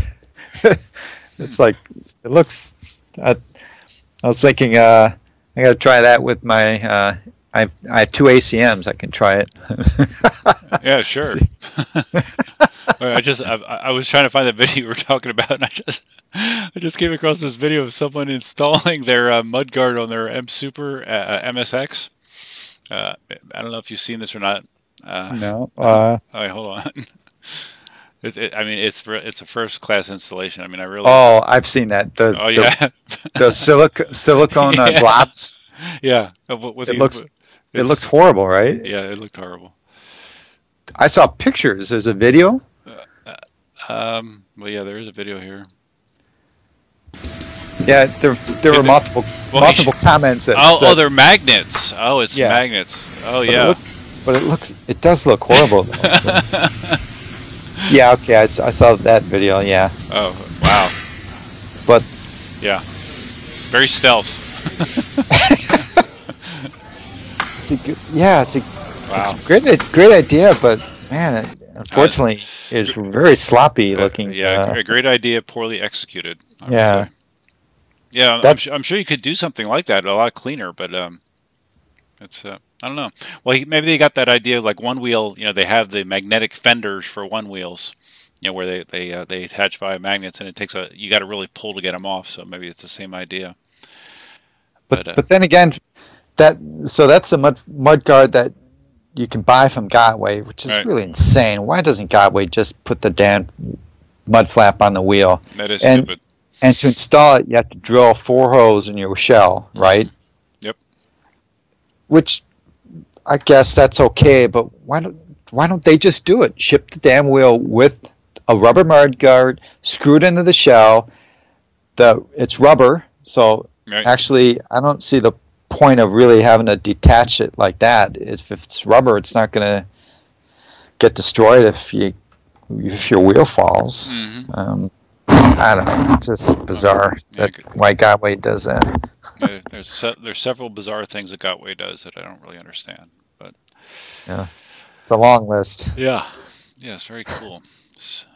it's like it looks. I was thinking I got to try that with my. I have 2 ACMs. I can try it. Yeah, sure. I was trying to find the video you were talking about, and I just came across this video of someone installing their mudguard on their M Super MSX. I don't know if you've seen this or not. No. All right, hold on. I mean, it's a first class installation. I mean, I really. Oh, I've seen that. Oh yeah. The silicone Yeah. globs. Yeah. It looks horrible, right? Yeah, it looked horrible. I saw pictures. There's a video. Well, yeah, there is a video here. Yeah, there were multiple comments that said, they're magnets. Oh, it's Yeah. magnets. Oh, but yeah. it does look horrible. Though. Yeah, okay, I saw that video. Yeah. Oh, wow. But Yeah. Very stealth. it's Wow. a great idea, but man, unfortunately, it's very sloppy looking. Yeah, a great idea, poorly executed. I would Yeah. say. Yeah, I'm sure you could do something like that a lot cleaner, but it's I don't know. Well, maybe they got that idea like OneWheel. You know, they have the magnetic fenders for OneWheels. You know, where they attach via magnets, and it takes you got to really pull to get them off. So maybe it's the same idea. But then again, that's a mud guard that you can buy from Gotway, which is Right. really insane. Why doesn't Gotway just put the damn mud flap on the wheel? That is and, stupid. And to install it, you have to drill 4 holes in your shell, right? Yep. Which I guess that's okay, but why don't they just do it? Ship the damn wheel with a rubber mud guard screwed into the shell. It's rubber, so Right. actually I don't see the point of really having to detach it like that. If it's rubber, it's not going to get destroyed if your wheel falls. Mm-hmm. I don't know. It's just bizarre why Gotway does that. There's several bizarre things that Gotway does that I don't really understand. But Yeah, it's a long list. yeah, it's very cool.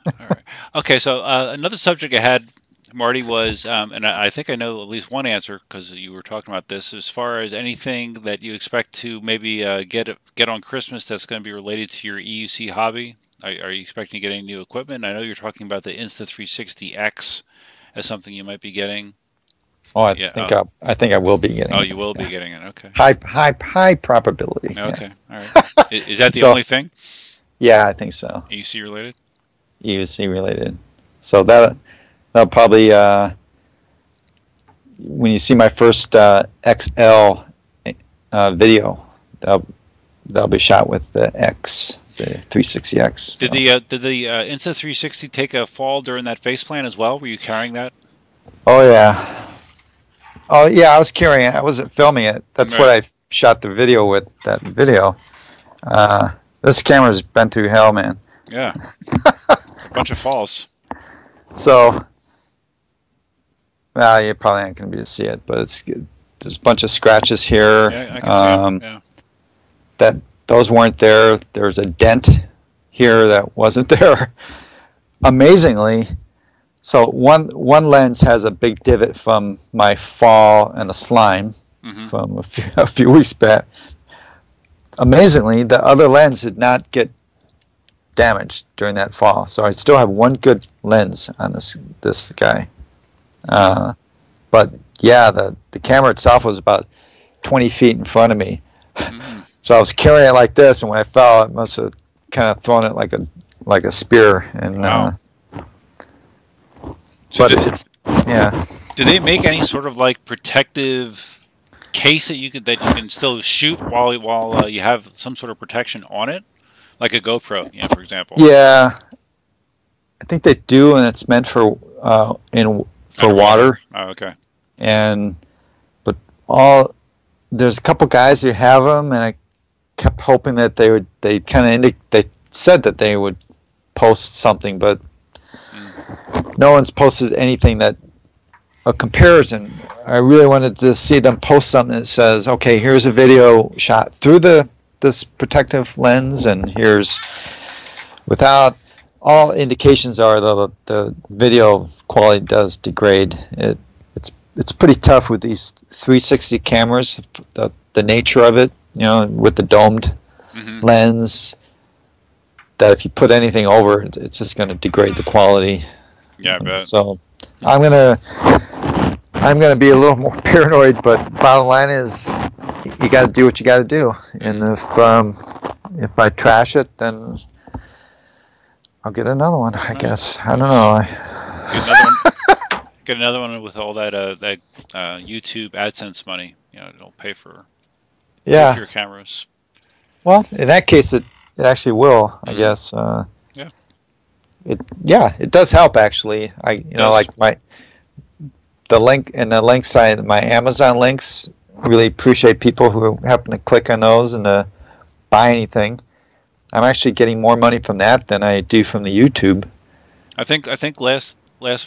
All right. Okay, so another subject I had, Marty, was, and I think I know at least one answer because you were talking about this, as far as anything that you expect to maybe get on Christmas that's going to be related to your EUC hobby. Are you expecting to get any new equipment? I know you're talking about the Insta360X as something you might be getting. Oh, I think I will be getting it. Oh, you will be getting it. Okay. High probability. Okay. All right. Is that the only thing? Yeah, I think so. EUC related? EUC related. So that'll probably when you see my first XL video, that'll be shot with the X, the 360X. Did the Insta360 take a fall during that face plant as well? Were you carrying that? Oh yeah. Oh yeah, I was carrying it. I wasn't filming it. That's Right. what I shot the video with. That video. This camera's been through hell, man. Yeah. Bunch of falls. So, well, you're probably not going to be able to see it, but there's a bunch of scratches here. Yeah, I can see it. Yeah. Those weren't there. There's a dent here that wasn't there. Amazingly, so one lens has a big divot from my fall and the slime from a few weeks back. Amazingly, the other lens did not get damaged during that fall, so I still have one good lens on this guy. But yeah, the camera itself was about 20 feet in front of me. So I was carrying it like this, and when I fell, it must have kind of thrown it like a spear. And Wow. So yeah. Do they make any sort of like protective case that you can still shoot while you have some sort of protection on it, like a GoPro, for example? Yeah, I think they do, and it's meant for water. Oh, okay. But there's a couple guys who have them, and I kept hoping that they said that they would post something, but no one's posted anything that a comparison. I really wanted to see them post something that says, okay, here's a video shot through this protective lens, and here's without. All indications are the video quality does degrade. It's pretty tough with these 360 cameras, the nature of it, with the domed lens, that if you put anything over it, it's just going to degrade the quality. Yeah, I bet. So I'm gonna be a little more paranoid, but bottom line is you got to do what you got to do. And if I trash it, then I'll get another one, I guess. I don't know. Get another one with all that YouTube AdSense money. It'll pay for your cameras. Well, in that case, it actually will, I guess. It does help actually. Like the link side, my Amazon links. Really appreciate people who happen to click on those and buy anything. I'm actually getting more money from that than I do from the YouTube. I think last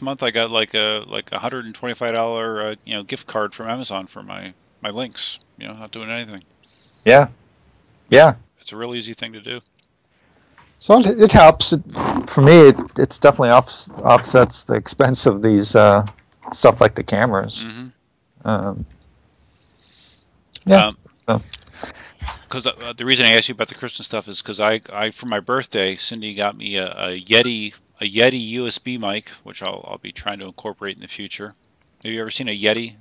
month I got like $125 gift card from Amazon for my links. Not doing anything. Yeah. It's a real easy thing to do. So it helps. For me, it's definitely offsets the expense of these stuff like the cameras. So. Because the reason I asked you about the Christmas stuff is because I for my birthday, Cindy got me a Yeti USB mic, which I'll be trying to incorporate in the future. Have you ever seen a Yeti?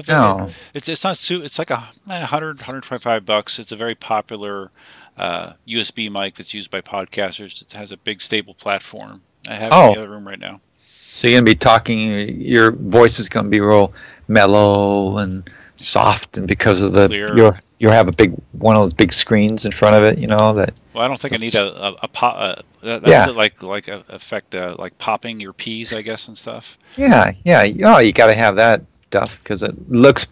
No. It's like $125. It's a very popular USB mic that's used by podcasters. It has a big stable platform. I have it in the other room right now. So you're gonna be talking. Your voice is gonna be real mellow and soft, and because of you have one of those big screens in front of it, that. Well, I don't think I need a pop. That's like effect like popping your P's, I guess, and stuff. Yeah. Oh, you got to have that stuff because it looks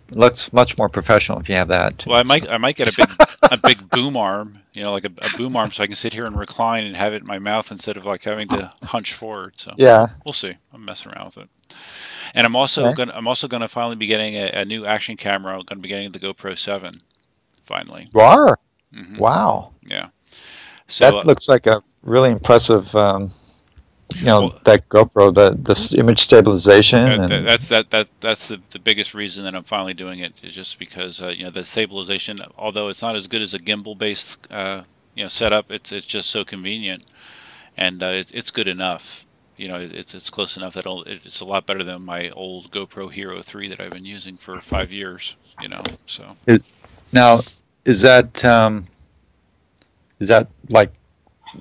much more professional if you have that. Well, I might get a big boom arm, like a boom arm, so I can sit here and recline and have it in my mouth instead of like having to hunch forward. So we'll see. I'm messing around with it. And I'm also gonna finally be getting a new action camera. I'm gonna be getting the GoPro 7 finally. Wow. Wow. Yeah. So that looks like a really impressive. That GoPro, the image stabilization. That's the biggest reason that I'm finally doing it is just because the stabilization, although it's not as good as a gimbal based setup, it's just so convenient, and it's good enough. It's close enough that it's a lot better than my old GoPro Hero 3 that I've been using for 5 years. So. Now, is that like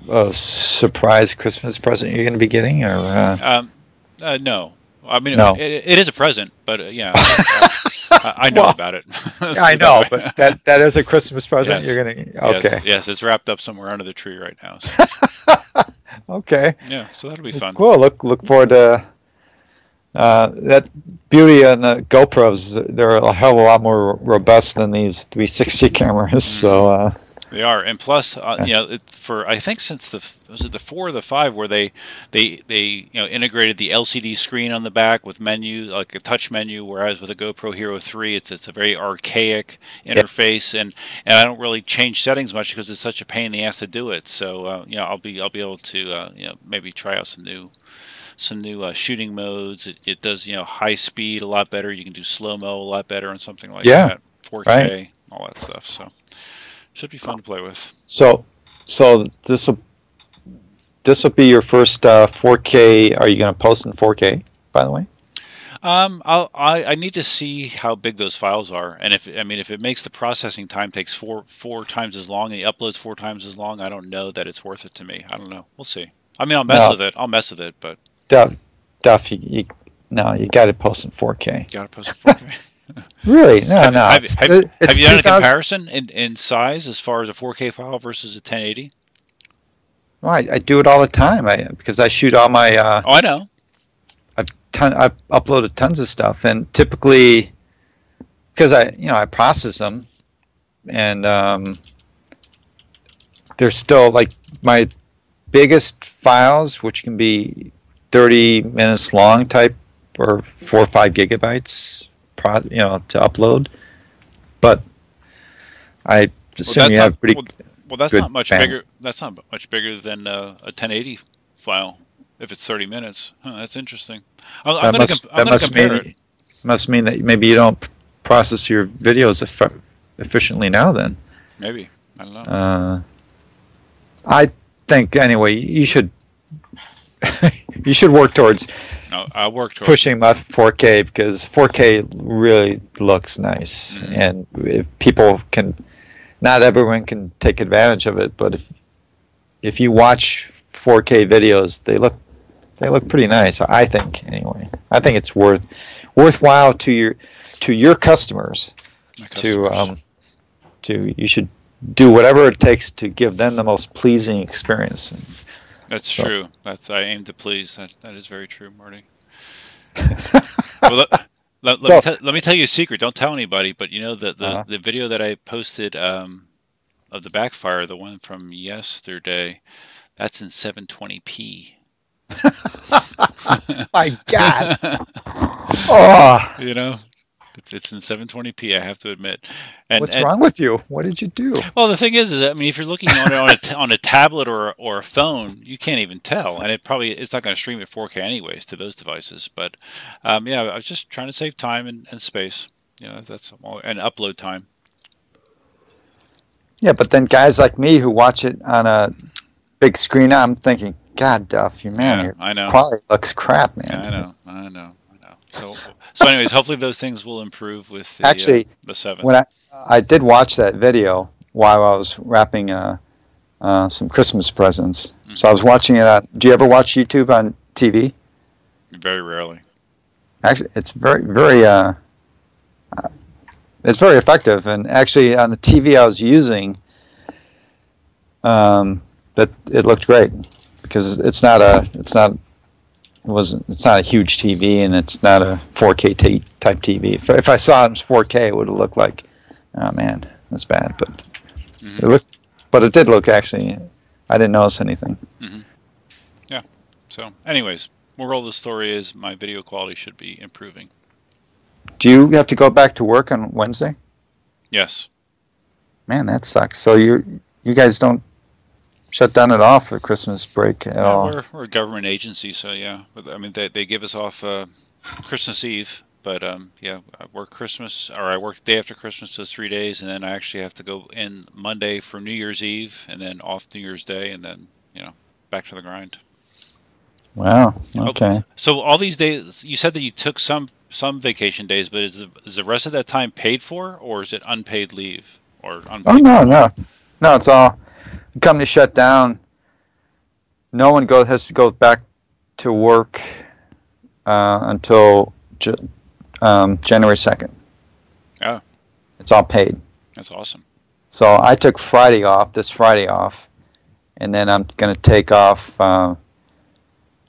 a surprise Christmas present you're going to be getting, or? No. I mean, no. It is a present, but I know about it. I know, but that is a Christmas present. Yes. You're going to. Okay. Yes, it's wrapped up somewhere under the tree right now. So. Okay. Yeah, so that'll be fun. Cool. Look forward to that beauty on the GoPros. They're a hell of a lot more robust than these 360 cameras. So. They are, and plus, for I think since the 4 or the 5 where they integrated the LCD screen on the back with menu, like a touch menu, whereas with a GoPro Hero 3, it's a very archaic interface, and I don't really change settings much because it's such a pain in the ass to do it. So I'll be able to maybe try out some new shooting modes. It does high speed a lot better. You can do slow mo a lot better and something like that. 4K, all that stuff. So. Should be fun to play with. So this will be your first 4K. Are you going to post in 4K, by the way? I need to see how big those files are, and if it makes the processing time takes four times as long and the uploads 4 times as long, I don't know that it's worth it to me. I don't know. We'll see. I mean, I'll mess with it, but Duff, you got to post in 4K. Got to post in 4K. Really? No. Have you done a comparison in size as far as a 4K file versus a 1080? Well, I do it all the time. Because I shoot all my. I know. I've uploaded tons of stuff, and typically, because I process them, and they're still like my biggest files, which can be 30 minutes long type, or 4 or 5 gigabytes, to upload. But I assume you have pretty. Well, that's good not much band. bigger. That's not much bigger than a 1080 file. If it's 30 minutes, that's interesting. I'm going to compare it. Must mean that maybe you don't process your videos efficiently now. Then maybe, I don't know. I think anyway you should you should work towards. No, I'll work towards pushing my 4K, because 4K really looks nice, and if people can, not everyone can take advantage of it, but if you watch 4K videos, they look pretty nice. I think anyway. I think it's worthwhile to your customers. You should do whatever it takes to give them the most pleasing experience. That's true. I aim to please. That is very true, Marty. Well, let me tell you a secret. Don't tell anybody. But the video that I posted of the backfire, the one from yesterday, that's in 720p. My God. Oh. It's in 720p. I have to admit. What's wrong with you? What did you do? Well, the thing is I mean, if you're looking on it on a tablet or a phone, you can't even tell, and it's not going to stream at 4K anyways to those devices. But I was just trying to save time and space. That's all, and upload time. Yeah, but then guys like me who watch it on a big screen, I'm thinking, God, Duff, your quality looks crap, man. Yeah, I know. So anyways, hopefully those things will improve with the 7. When I did watch that video while I was wrapping some Christmas presents. Mm-hmm. So I was watching it on. Do you ever watch YouTube on TV? Very rarely. Actually, it's very, very. It's very effective, and actually on the TV I was using, that it looked great, because it's not a huge TV, and it's not a 4K type TV. If I saw it was 4K, it would have looked like, oh man, that's bad. But it did look, actually. I didn't notice anything. Mm-hmm. Yeah. So, anyways, moral of the story is my video quality should be improving. Do you have to go back to work on Wednesday? Yes. Man, that sucks. So you guys don't shut down at all for Christmas break at all? We're a government agency, so yeah. But, I mean, they give us off Christmas Eve, but I work I work the day after Christmas, those 3 days, and then I actually have to go in Monday for New Year's Eve, and then off New Year's Day, and then back to the grind. Wow. Okay. So all these days, you said that you took some vacation days, but is the rest of that time paid for, or is it unpaid leave or unpaid? Oh no, it's all. The company shut down. No one has to go back to work until January 2nd. Oh. It's all paid. That's awesome. So I took this Friday off, and then I'm going to take off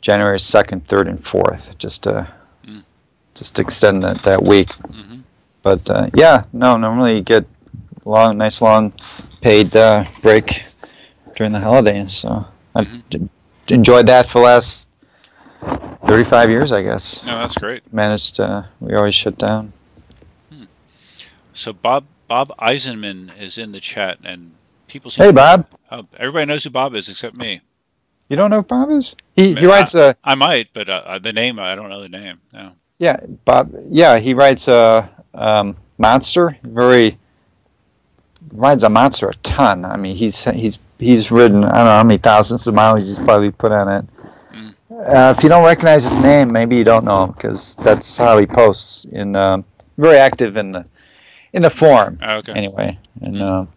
January 2nd, 3rd, and 4th, just to extend that week. Mm-hmm. But normally you get nice long paid break during the holidays. So I enjoyed that for the last 35 years, I guess. No, that's great. We always shut down. So Bob Eisenman is in the chat, and people seem. Hey, Bob. Everybody knows who Bob is except me. You don't know who Bob is? He writes a. I might, but the name, I don't know the name. No. Yeah, Bob. Yeah, he writes a Monster. Rides a Monster a ton. I mean, he's ridden, I don't know how many thousands of miles he's probably put on it. If you don't recognize his name, maybe you don't know him, because that's how he posts. Very active in the forum. Oh, okay. Anyway, and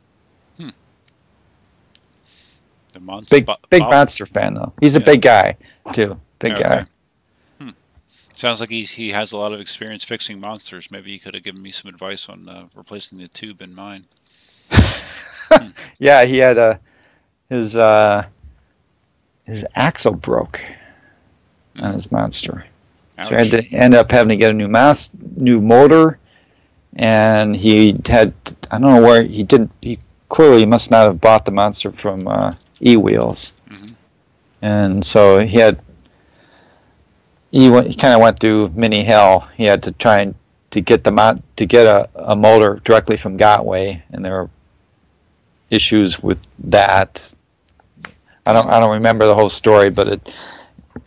the Monster. Big Monster fan though. He's a big guy too. Big guy. Sounds like he has a lot of experience fixing monsters. Maybe he could have given me some advice on replacing the tube in mine. Yeah, he had his axle broke on his Monster. Ouch. So he had to end up having to get a new motor, and he had, I don't know where, he clearly must not have bought the Monster from E-Wheels. Mm-hmm. and so he kind of went through mini hell. He had to try to get a motor directly from Gotway, and there were issues with that. I don't remember the whole story, but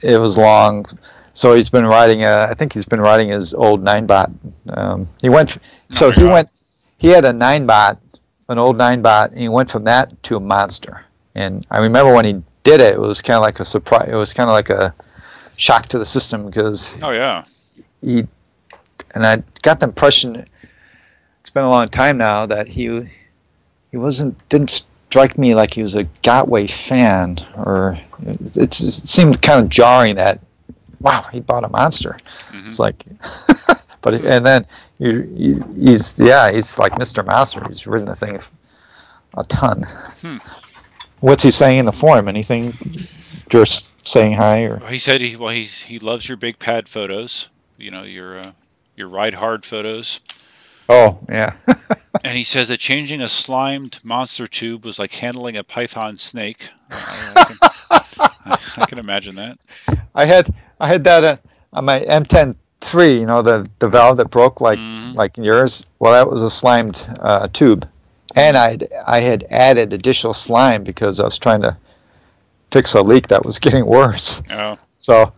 it was long. So he's been riding I think he's been riding his old Ninebot. He had a Ninebot, an old Ninebot, and he went from that to a monster. And I remember when he did it, it was kind of like a surprise. It was kind of like a shock to the system because I got the impression, it's been a long time now, that he didn't strike me like he was a Gotway fan, or it seemed kind of jarring that, wow, he bought a monster. Mm-hmm. It's like, and then he's like Mr. Monster. He's ridden the thing a ton. What's he saying in the forum? Anything? Just saying hi, or he said he loves your big pad photos. You know, your ride hard photos. Oh yeah. And he says that changing a slimed monster tube was like handling a python snake. I can imagine that. I had that on my M10-3. You know, the valve that broke like yours. Well, that was a slimed tube, and I had added additional slime because I was trying to fix a leak that was getting worse. Oh. So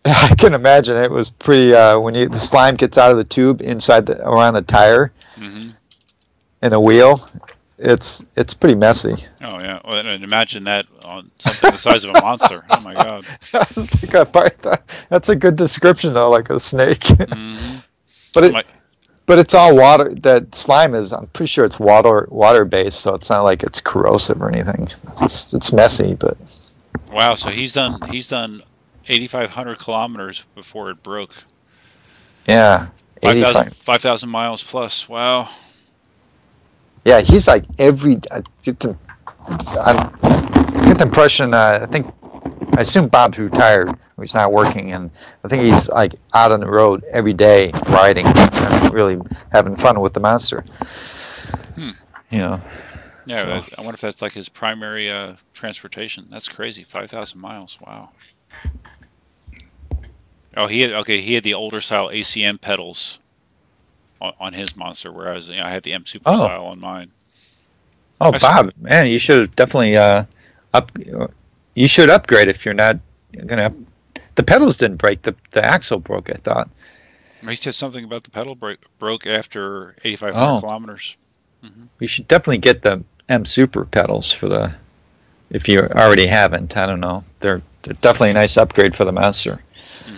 I can imagine it was pretty. When the slime gets out of the tube around the tire and the wheel, it's pretty messy. Oh yeah, well, and imagine that on something the size of a monster. Oh my god. That's a good description though, like a snake. Mm-hmm. But it's all water. That slime is. I'm pretty sure it's water based, so it's not like it's corrosive or anything. It's messy, but. Wow. So he's done 8,500 kilometers before it broke. Yeah. 5,000 miles plus. Wow. Yeah, he's like I get the impression. I assume Bob's retired. He's not working, and I think he's like out on the road every day riding, and really having fun with the monster. You know. Yeah, so. I wonder if that's like his primary transportation. That's crazy. 5,000 miles. Wow. Oh, he had the older style ACM pedals on his monster, whereas I had the M Super style on mine. Oh, Bob, man, you should definitely You should upgrade if you're not gonna. The pedals didn't break. The axle broke, I thought. He said something about the pedal broke after 8,500 kilometers. Mm-hmm. You should definitely get the M Super pedals if you already haven't. I don't know. They're definitely a nice upgrade for the Monster.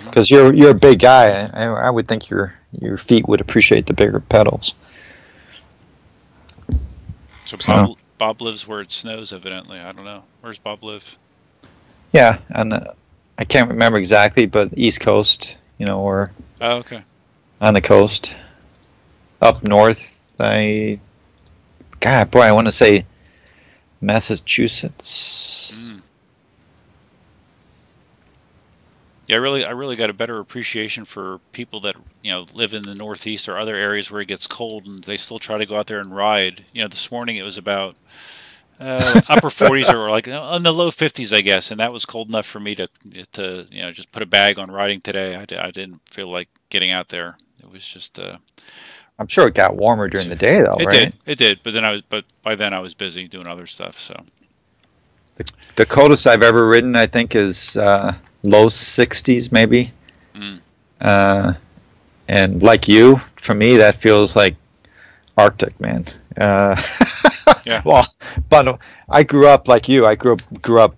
Because you're a big guy. I would think your feet would appreciate the bigger pedals. So Bob lives where it snows, evidently. I don't know. Where's Bob live? Yeah, I can't remember exactly, but East Coast, or okay, on the coast, up north. I want to say Massachusetts. Yeah, I really got a better appreciation for people that live in the Northeast or other areas where it gets cold and they still try to go out there and ride. This morning it was about upper 40s or like in the low 50s, I guess, and that was cold enough for me to just put a bag on riding today. I didn't feel like getting out there. It was just. I'm sure it got warmer during the day, though, right? It did, but by then I was busy doing other stuff. So. The coldest I've ever ridden, I think, is low 60s, maybe. And like you, for me, that feels like Arctic, man. Yeah. Well, but I grew up like you. I grew up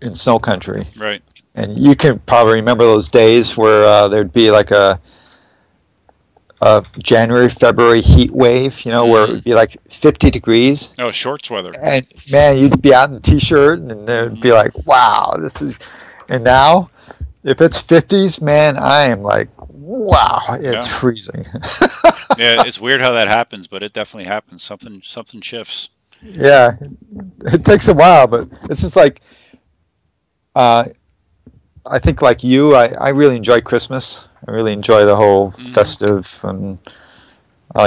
in snow country. Right. And you can probably remember those days where there'd be like a January, February heat wave, where it would be like 50 degrees. Oh, shorts weather. And man, you'd be out in a t-shirt and it'd be like, wow, this is. And now, if it's 50s, man, I am like, wow, it's freezing. Yeah, it's weird how that happens, but it definitely happens. Something shifts. Yeah, it takes a while, but it's just like, I think like you, I really enjoy Christmas. I really enjoy the whole festive, and I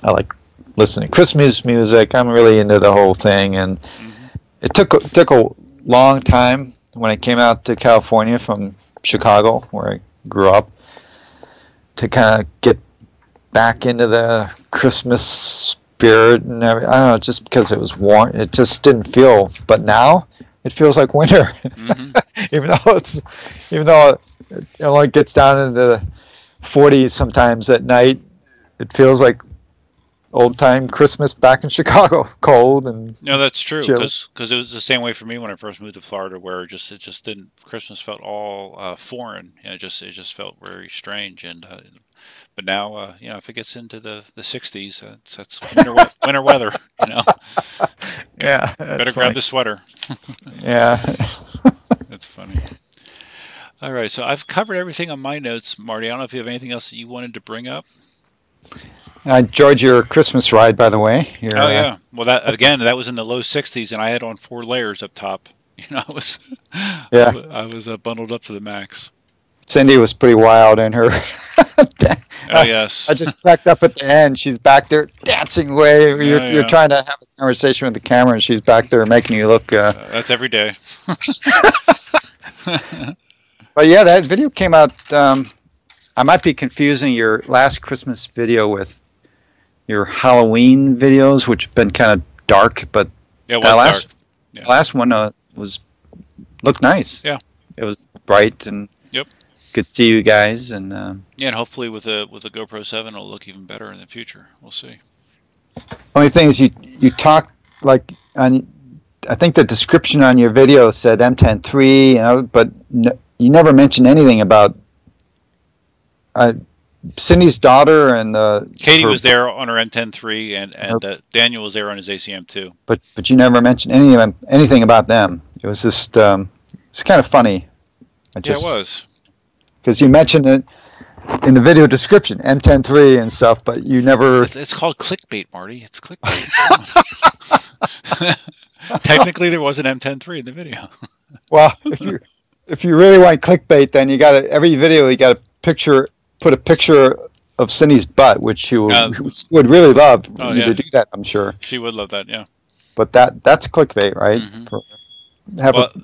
like listening to Christmas music. I'm really into the whole thing, and it took a long time when I came out to California from Chicago, where I grew up, to kind of get back into the Christmas spirit and everything. I don't know, just because it was warm, it just didn't feel. But now it feels like winter, even though it only gets down into the 40s sometimes at night. It feels like old time Christmas back in Chicago, cold and no, that's true chill. because it was the same way for me when I first moved to Florida, where it just didn't Christmas felt all foreign. You know, it just felt very strange. And but now you know, if it gets into the 60s, that's winter weather. You know, Yeah, better grab the sweater. Yeah. That's funny. All right, so I've covered everything on my notes, Marty. I don't know if you have anything else that you wanted to bring up. I enjoyed your Christmas ride, by the way. Oh yeah, well that was in the low 60s, and I had on 4 layers up top. You know, I was bundled up to the max. Cindy was pretty wild in her. Oh yes. I just backed up at the end. She's back there dancing away. You're trying to have a conversation with the camera, and she's back there making you look. That's every day. But yeah, that video came out. I might be confusing your last Christmas video with your Halloween videos, which have been kind of dark. But it was dark. Yeah. The last one looked nice. Yeah, it was bright and could see you guys and. Yeah, and hopefully with a GoPro 7, it'll look even better in the future. We'll see. Only thing is, you talk like on. I think the description on your video said M10 III, but you never mentioned anything about Cindy's daughter and Katie was there on her M10 III, and Daniel was there on his ACM too. But you never mentioned anything about them. It was just it's kind of funny. Yeah, it was. Because you mentioned it in the video description, M10 III and stuff, but you never. It's called clickbait, Marty. It's clickbait. Technically, there was an M10 III in the video. Well, if you really want clickbait, then every video you got put a picture of Cindy's butt, which she would really love you to do that. I'm sure she would love that. Yeah. But that's clickbait, right? Mm-hmm.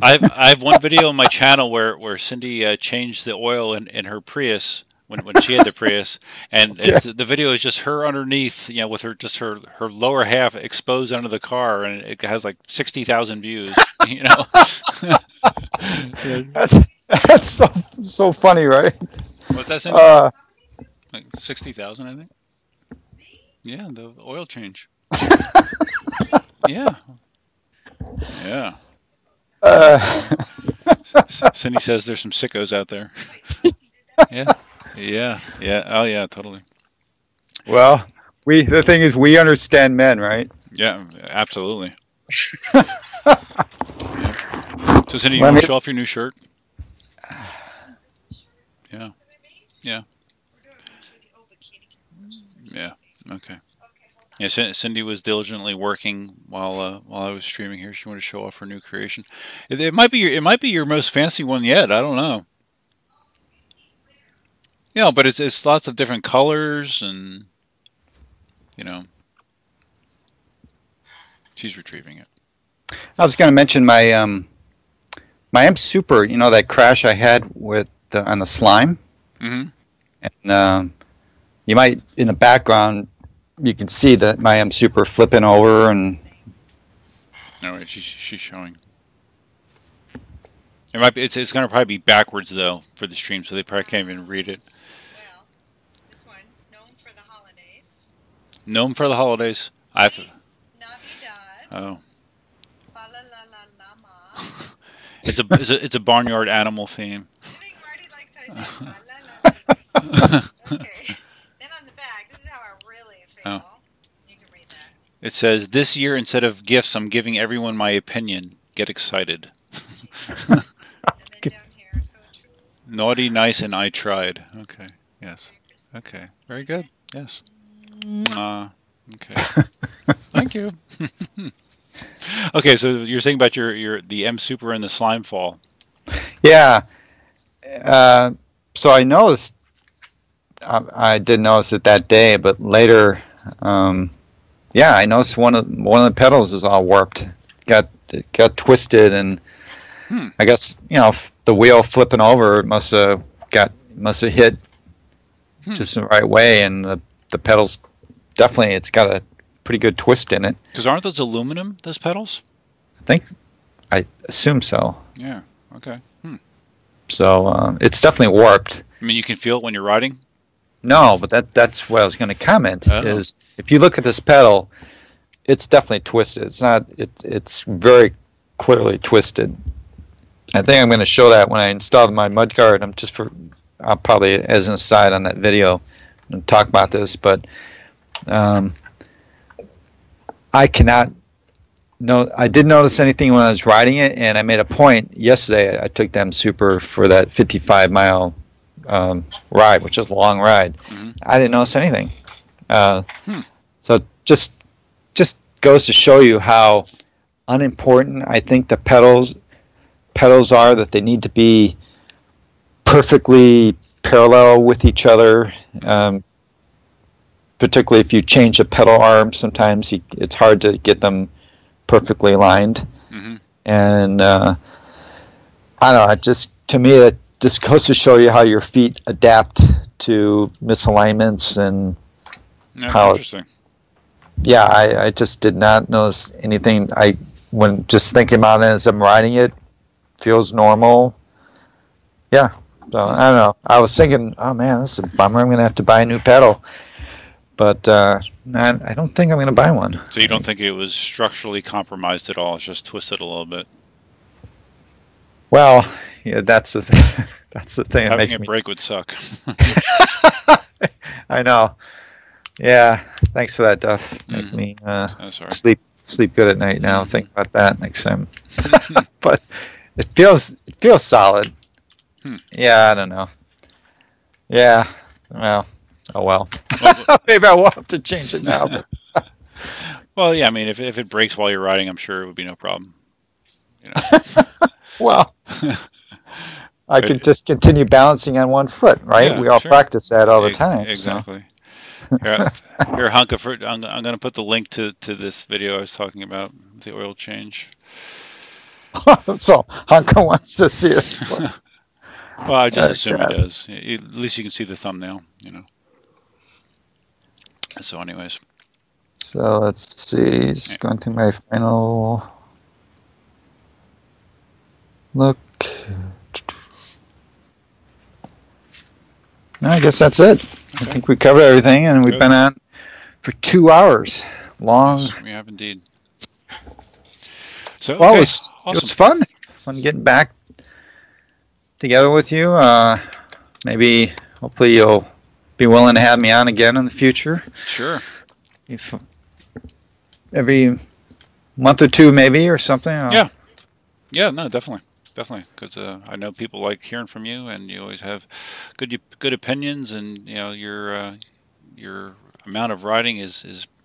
I have one video on my channel where Cindy changed the oil in her Prius when she had the Prius, and the video is just her underneath, with her her lower half exposed under the car, and it has like 60,000 views. That's so funny, right? What's that, Cindy? Like 60,000, I think. Yeah, the oil change. Yeah. Yeah. Cindy says there's some sickos out there. Yeah. Oh yeah, totally. Well, the thing is, we understand men, right? Yeah, absolutely. Yeah. So Cindy, you want to show off your new shirt? Yeah. Okay. Yeah, Cindy was diligently working while I was streaming here. She wanted to show off her new creation. It might be your most fancy one yet. I don't know. Yeah, but it's lots of different colors and she's retrieving it. I was going to mention my my M Super. That crash I had on the slime. Mm-hmm. And you might, in the background, you can see that my M Super flipping over and. No, wait, she's showing. It might be. It's going to probably be backwards though for the stream, so they probably can't even read it. Well, this one, Gnome for the Holidays. Gnome for the Holidays. Navidad. Oh. Fa la la la llama. It's a barnyard animal theme. I think Marty likes how I say fa la la la. Okay. Then on the back, this is how I really feel. Oh. You can read that. It says, "This year, instead of gifts, I'm giving everyone my opinion. Get excited." And then down here, so true. Naughty, nice, and I tried. Okay. Yes. Okay. Very good. Yes. Okay. Thank you. Okay, so you're saying about the M Super and the slime fall. Yeah. So I noticed. I didn't notice it that day, but later, I noticed one of the pedals is all warped. got twisted, and I guess the wheel flipping over it must have hit just the right way, and the pedals definitely, it's got a pretty good twist in it. Because aren't those aluminum, those pedals? I assume so. Yeah. Okay. So it's definitely warped. I mean, you can feel it when you're riding? No, but that's what I was going to comment, is if you look at this pedal, it's definitely twisted. It's very clearly twisted. I think I'm going to show that when I install my mudguard. I'll probably, as an aside on that video, talk about this, but I cannot. No, I didn't notice anything when I was riding it, and I made a point yesterday. I took them super for that 55-mile ride, which was a long ride. I didn't notice anything. So just goes to show you how unimportant I think the pedals are, that they need to be perfectly parallel with each other. Particularly if you change a pedal arm, sometimes it's hard to get them perfectly aligned. And I don't know, to me it just goes to show you how your feet adapt to misalignments, and how interesting. Yeah, I just did not notice anything. When just thinking about it as I'm riding it, feels normal. Yeah, so I don't know. I was thinking, oh man, this is a bummer. I'm gonna have to buy a new pedal. But I don't think I'm going to buy one. So you don't think it was structurally compromised at all? It's just twisted a little bit. Well, yeah, that's the thing. That's the thing. Having a break would suck. I know. Yeah. Thanks for that, Duff. Make me sleep good at night now. Think about that next time. But it feels solid. Yeah, I don't know. Yeah. Well. Oh well. Maybe I will have to change it now. Well, yeah. I mean, if it breaks while you're riding, I'm sure it would be no problem. Well, I could just continue balancing on one foot, right? Yeah, we all practice that all the time. Exactly. So. Here, Hunka, I'm going to put the link to this video I was talking about, the oil change. So Hunka wants to see it. Well, I just assume he does. At least you can see the thumbnail, So anyways. So let's see. Just going through my final look. No, I guess that's it. Okay. I think we covered everything, and we've been on for 2 hours. Long. Yes, we have indeed. So well, it was fun. Fun getting back together with you. Hopefully you'll be willing to have me on again in the future. Sure. If every month or two, maybe, or something. Yeah. No, definitely, because I know people like hearing from you, and you always have good opinions, and your amount of writing is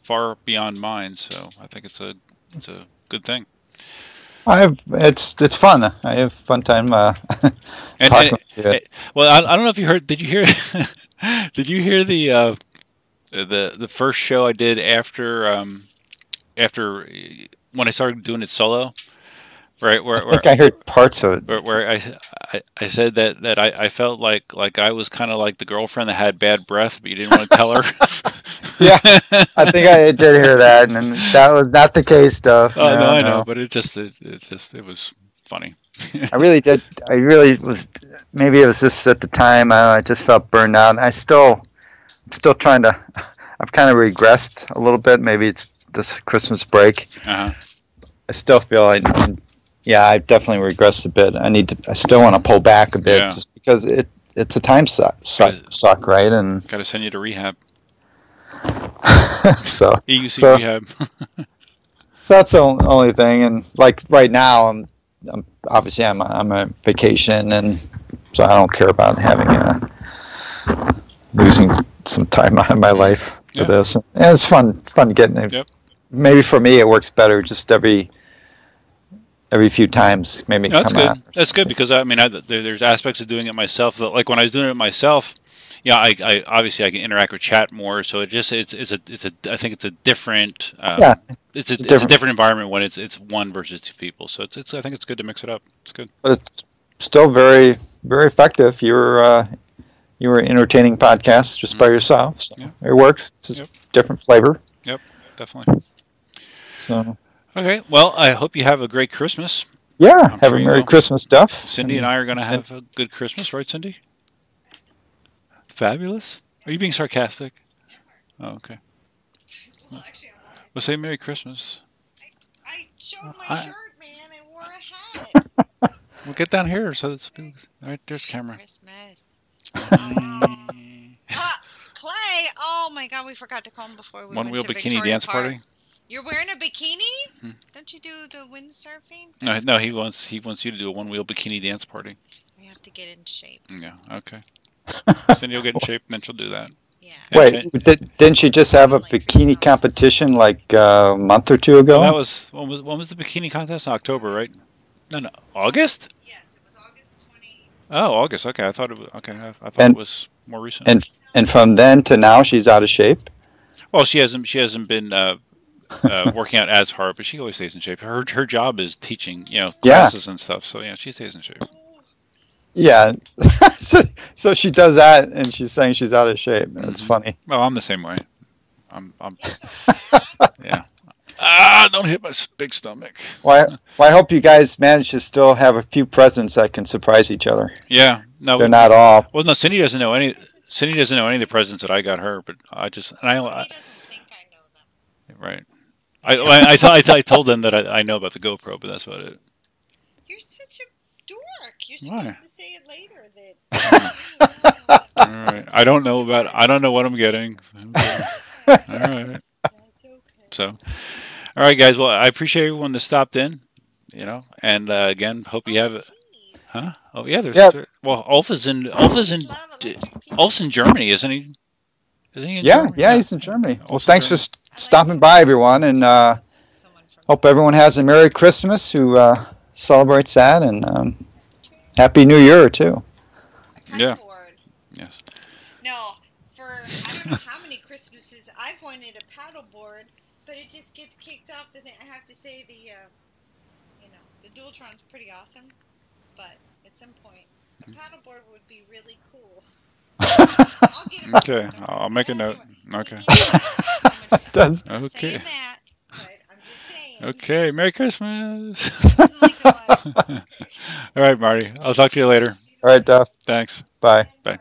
far beyond mine. So I think it's a good thing. It's fun. I have fun time talking with you. Well, I don't know if you heard. Did you hear? Did you hear the first show I did after when I started doing it solo? Right, I think I heard parts of it. Where I said that I felt like I was kind of like the girlfriend that had bad breath, but you didn't want to tell her. Yeah, I think I did hear that, and that was not the case, Stuff. Oh no, I know, but it was funny. I really did. I really was. Maybe it was just at the time. I just felt burned out. I'm still trying to. I've kind of regressed a little bit. Maybe it's this Christmas break. I still feel I definitely regressed a bit. I still want to pull back a bit, just because it's a time suck, right? And got to send you to rehab. So rehab. So that's the only thing. And like right now, I'm obviously I'm on vacation, and so I don't care about having losing some time out of my life for this. And it's fun getting it. Yep. Maybe for me it works better just every every few times maybe No, that's come good. on. That's good because I mean, there's aspects of doing it myself that, like when I was doing it myself, yeah, I obviously I can interact with chat more. So it's a I think it's a different Yeah, it's it's a a different, different environment when it's one versus two people. So it's I think it's good to mix it up. It's good. but it's still very, very effective. You were entertaining podcasts just by yourself, so Yeah. it works. It's just Yep. different flavor. Yep, definitely. So Okay, well, I hope you have a great Christmas. yeah, I'm have sure a you Merry will. Christmas, Duff. Cindy and I are going to have a good Christmas, right, Cindy? Fabulous. Are you being sarcastic? Oh, okay. Well, actually, I'm always. Well, say Merry Christmas. I showed my I- shirt, man. I wore a hat. We'll get down here so it's all right. There's the camera. Christmas. Mm. Clay. Oh my God, we forgot to call him before we OneWheel went to bikini Victoria dance Park. party. You're wearing a bikini? Hmm. Don't you do the windsurfing? No, he wants you to do a OneWheel bikini dance party. I have to get in shape. Yeah, okay. Cindy will get in shape, and then she'll do that. Yeah. Wait, didn't she just have a bikini competition like a month or two ago? Oh, that was when was the bikini contest? October, right? No, August. Yes, it was August 20. Oh, August. Okay, I thought it was okay. I thought And- it was more recent. And from then to now, she's out of shape. Well, she hasn't been working out as hard, but she always stays in shape. Her job is teaching, classes and stuff. So yeah, she stays in shape. Yeah, so she does that, and she's saying she's out of shape. That's funny. Well, I'm the same way. I'm yeah. Don't hit my big stomach. Well, I hope you guys manage to still have a few presents that can surprise each other. Yeah, no, They're not all. Well, no, Cindy doesn't know any. Cindy doesn't know any of the presents that I got her, but I just He doesn't think I know them. right. I told them that I know about the GoPro, but that's about it. You're such a dork. You're Why? supposed to say it later. That. All right. I don't know what I'm getting. All right. That's okay. So, all right, guys. Well, I appreciate everyone that stopped in. And again, hope you have it. Huh? Oh yeah, well, Ulf's in Germany, isn't he? Isn't he in Germany? Yeah, he's in Germany. Well, Ulf's in thanks for Germany. stopping by, everyone, and hope everyone has a Merry Christmas who celebrates that, and Happy New Year too. Yeah. Board. Yes. No, I don't know how many Christmases I've wanted a paddleboard, but it just gets kicked off. I have to say the Dualtron's pretty awesome, but at some point a paddleboard would be really cool. I'll get it. Okay, I'll make a note. Okay. That's- Okay. Saying that, but I'm just saying. Okay. Merry Christmas. Doesn't like it much. All right, Marty. I'll talk to you later. All right, Duff. Thanks. Bye. Bye.